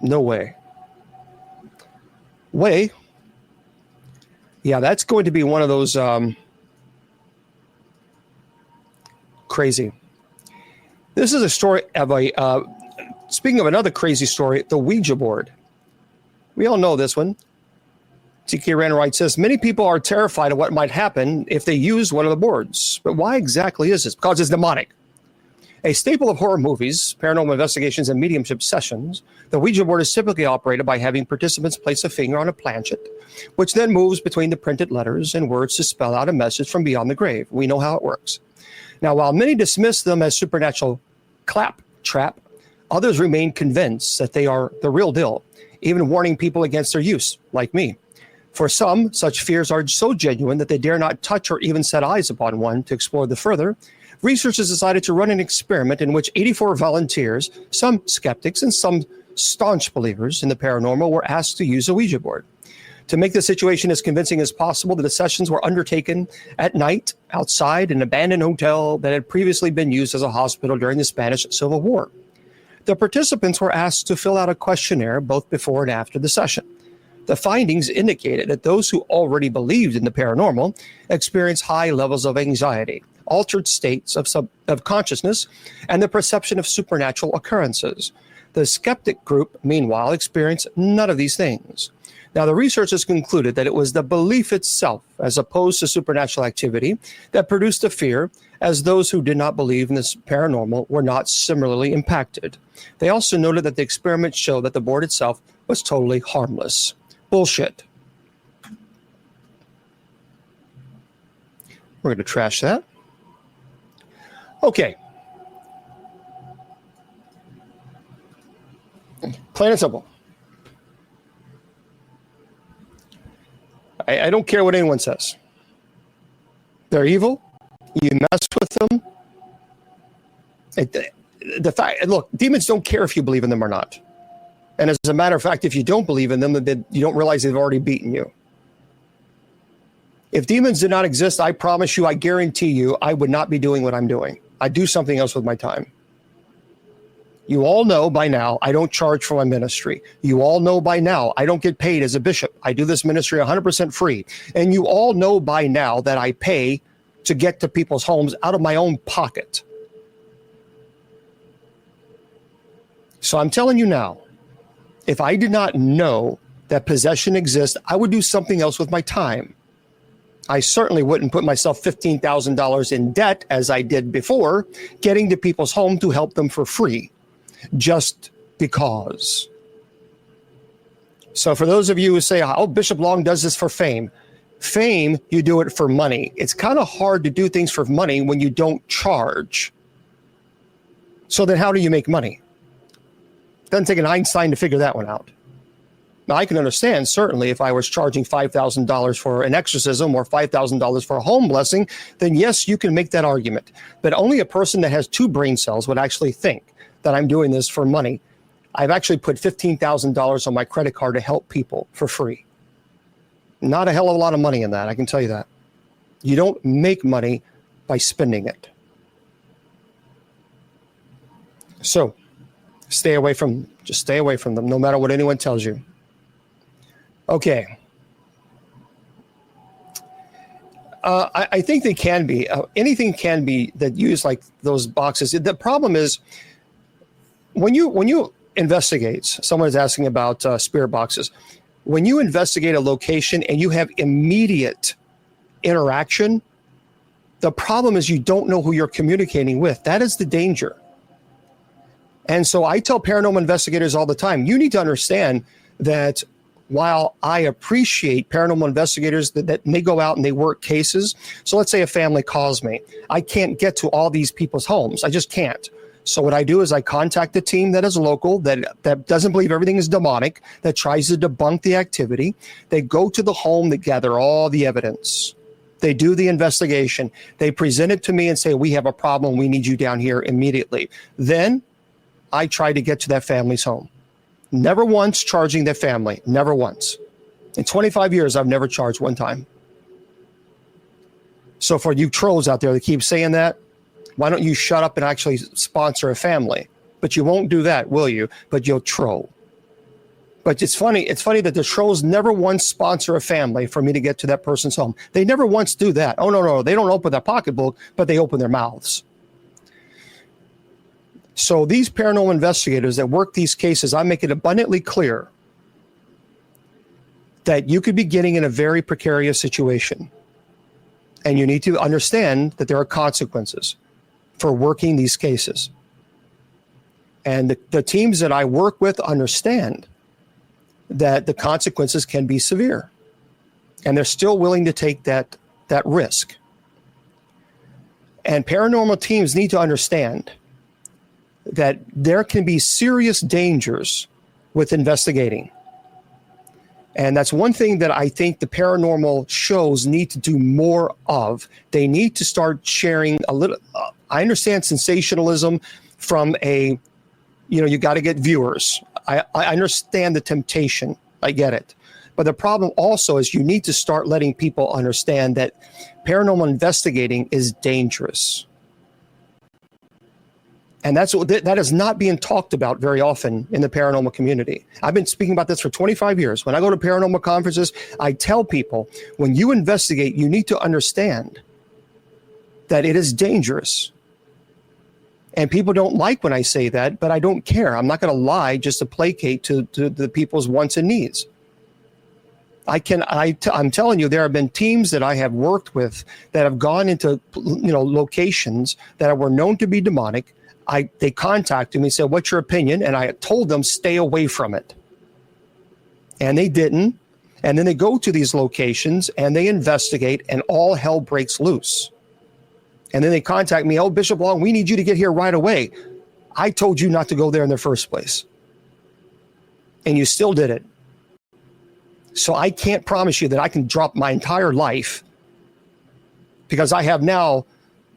no way. way. Yeah, that's going to be one of those crazy. This is a story of a, speaking of another crazy story, the Ouija board. We all know this one. T.K. Rand writes says, many people are terrified of what might happen if they use one of the boards. But why exactly is this? Because it's demonic. A staple of horror movies, paranormal investigations, and mediumship sessions, the Ouija board is typically operated by having participants place a finger on a planchette, which then moves between the printed letters and words to spell out a message from beyond the grave. We know how it works. Now, while many dismiss them as supernatural claptrap, others remain convinced that they are the real deal, even warning people against their use, like me. For some, such fears are so genuine that they dare not touch or even set eyes upon one. To explore the further, researchers decided to run an experiment in which 84 volunteers, some skeptics and some staunch believers in the paranormal, were asked to use a Ouija board. To make the situation as convincing as possible, the sessions were undertaken at night outside an abandoned hotel that had previously been used as a hospital during the Spanish Civil War. The participants were asked to fill out a questionnaire both before and after the session. The findings indicated that those who already believed in the paranormal experienced high levels of anxiety, altered states of consciousness, and the perception of supernatural occurrences. The skeptic group, meanwhile, experienced none of these things. Now, the researchers concluded that it was the belief itself, as opposed to supernatural activity, that produced the fear, as those who did not believe in this paranormal were not similarly impacted. They also noted that the experiment showed that the board itself was totally harmless. Bullshit. We're going to trash that. Okay. Plain and simple. I don't care what anyone says. They're evil. You mess with them. Look, demons don't care if you believe in them or not. And as a matter of fact, if you don't believe in them, then you don't realize they've already beaten you. If demons did not exist, I promise you, I guarantee you, I would not be doing what I'm doing. I'd do something else with my time. You all know by now, I don't charge for my ministry. You all know by now, I don't get paid as a bishop. I do this ministry 100% free. And you all know by now that I pay to get to people's homes out of my own pocket. So I'm telling you now, if I did not know that possession exists, I would do something else with my time. I certainly wouldn't put myself $15,000 in debt as I did before, getting to people's home to help them for free, just because. So for those of you who say, oh, Bishop Long does this for fame. Fame, you do it for money. It's kind of hard to do things for money when you don't charge. So then how do you make money? Doesn't take an Einstein to figure that one out. Now, I can understand, certainly, if I was charging $5,000 for an exorcism or $5,000 for a home blessing, then yes, you can make that argument. But only a person that has two brain cells would actually think that I'm doing this for money. I've actually put $15,000 on my credit card to help people for free. Not a hell of a lot of money in that, I can tell you that. You don't make money by spending it. So, stay away from them, no matter what anyone tells you. Okay. I think they can be. Anything can be that use like those boxes. The problem is when you investigate, someone is asking about spirit boxes. When you investigate a location and you have immediate interaction, the problem is you don't know who you're communicating with. That is the danger. And so I tell paranormal investigators all the time, you need to understand that while I appreciate paranormal investigators that may go out and they work cases. So let's say a family calls me. I can't get to all these people's homes. I just can't. So what I do is I contact a team that is local, that doesn't believe everything is demonic, that tries to debunk the activity. They go to the home, they gather all the evidence. They do the investigation. They present it to me and say, we have a problem. We need you down here immediately. Then I try to get to that family's home. Never once charging their family. Never once. In 25 years, I've never charged one time. So for you trolls out there that keep saying that, why don't you shut up and actually sponsor a family? But you won't do that, will you? But you'll troll. But it's funny that the trolls never once sponsor a family for me to get to that person's home. They never once do that. Oh, no, they don't open their pocketbook, but they open their mouths. So these paranormal investigators that work these cases, I make it abundantly clear that you could be getting in a very precarious situation. And you need to understand that there are consequences for working these cases. And the teams that I work with understand that the consequences can be severe. And they're still willing to take that risk. And paranormal teams need to understand that there can be serious dangers with investigating. And that's one thing that I think the paranormal shows need to do more of. They need to start sharing a little. I understand sensationalism from you got to get viewers. I understand the temptation. I get it. But the problem also is you need to start letting people understand that paranormal investigating is dangerous. And that is not being talked about very often in the paranormal community. I've been speaking about this for 25 years. When I go to paranormal conferences, I tell people, when you investigate, you need to understand that it is dangerous. And people don't like when I say that, but I don't care. I'm not going to lie just to placate to the people's wants and needs. I'm telling you, there have been teams that I have worked with that have gone into locations that were known to be demonic. They contacted me and said, "What's your opinion?" And I told them, stay away from it. And they didn't. And then they go to these locations and they investigate and all hell breaks loose. And then they contact me, "Oh, Bishop Long, we need you to get here right away." I told you not to go there in the first place. And you still did it. So I can't promise you that I can drop my entire life, because I have now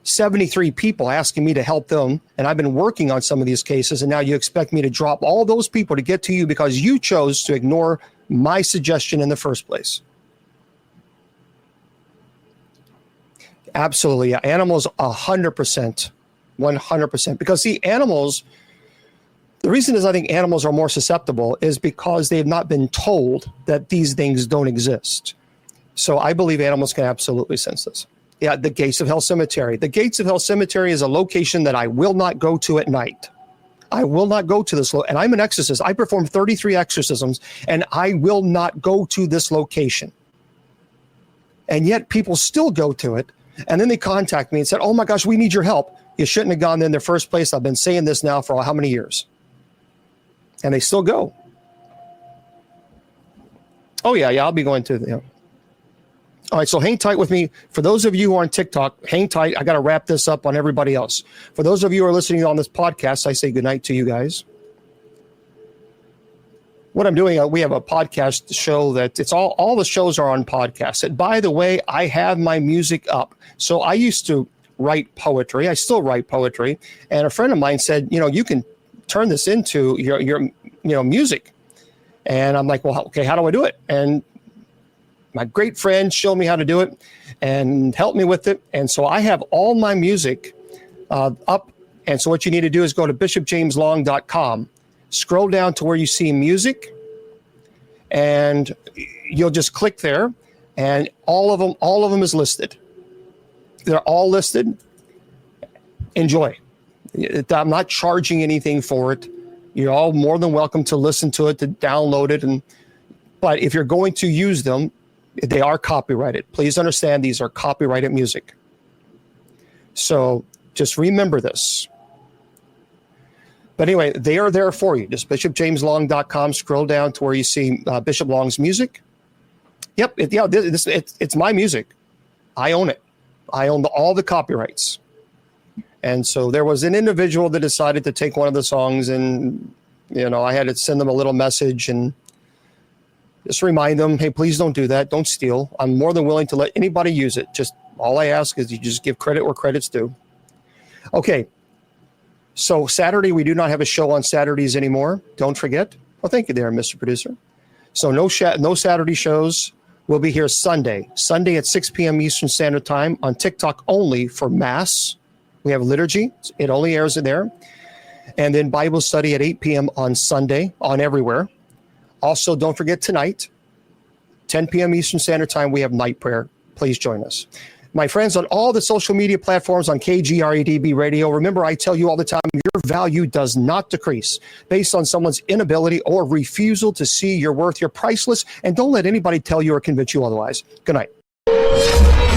73 people asking me to help them, and I've been working on some of these cases, and now you expect me to drop all those people to get to you because you chose to ignore my suggestion in the first place. Absolutely. Yeah. Animals, 100%. 100%. Because see, animals, the reason is I think animals are more susceptible is because they have not been told that these things don't exist. So I believe animals can absolutely sense this. Yeah, the Gates of Hell Cemetery. The Gates of Hell Cemetery is a location that I will not go to at night. I will not go to this. And I'm an exorcist. I perform 33 exorcisms, and I will not go to this location. And yet people still go to it. And then they contact me and said, "Oh my gosh, we need your help. You shouldn't have gone there in the first place. I've been saying this now for how many years?" And they still go. Oh, yeah, I'll be going to. All right, so hang tight with me. For those of you who are on TikTok, hang tight. I got to wrap this up on everybody else. For those of you who are listening on this podcast, I say goodnight to you guys. What I'm doing, we have a podcast show that it's all the shows are on podcasts. And by the way, I have my music up. So I used to write poetry. I still write poetry. And a friend of mine said, you can turn this into your music. And I'm like, well, okay, how do I do it? And my great friend showed me how to do it and helped me with it. And so I have all my music up. And so what you need to do is go to bishopjameslong.com, scroll down to where you see music, and you'll just click there, and all of them is listed. They're all listed. Enjoy. I'm not charging anything for it. You're all more than welcome to listen to it, to download it. But if you're going to use them, they are copyrighted. Please understand these are copyrighted music. So just remember this. But anyway, they are there for you. Just bishopjameslong.com, scroll down to where you see Bishop Long's music. Yep, it's my music. I own it. I own all the copyrights. And so there was an individual that decided to take one of the songs, and I had to send them a little message and just remind them, hey, please don't do that. Don't steal. I'm more than willing to let anybody use it. Just all I ask is you just give credit where credit's due. Okay. So Saturday, we do not have a show on Saturdays anymore. Don't forget. Well, thank you there, Mr. Producer. So no Saturday shows. We'll be here Sunday at 6 p.m. Eastern Standard Time on TikTok only for Mass. We have liturgy. It only airs there. And then Bible study at 8 p.m. on Sunday on everywhere. Also, don't forget tonight, 10 p.m. Eastern Standard Time, we have night prayer. Please join us. My friends, on all the social media platforms on KGRADB Radio, remember I tell you all the time, your value does not decrease based on someone's inability or refusal to see your worth. You're priceless, and don't let anybody tell you or convince you otherwise. Good night.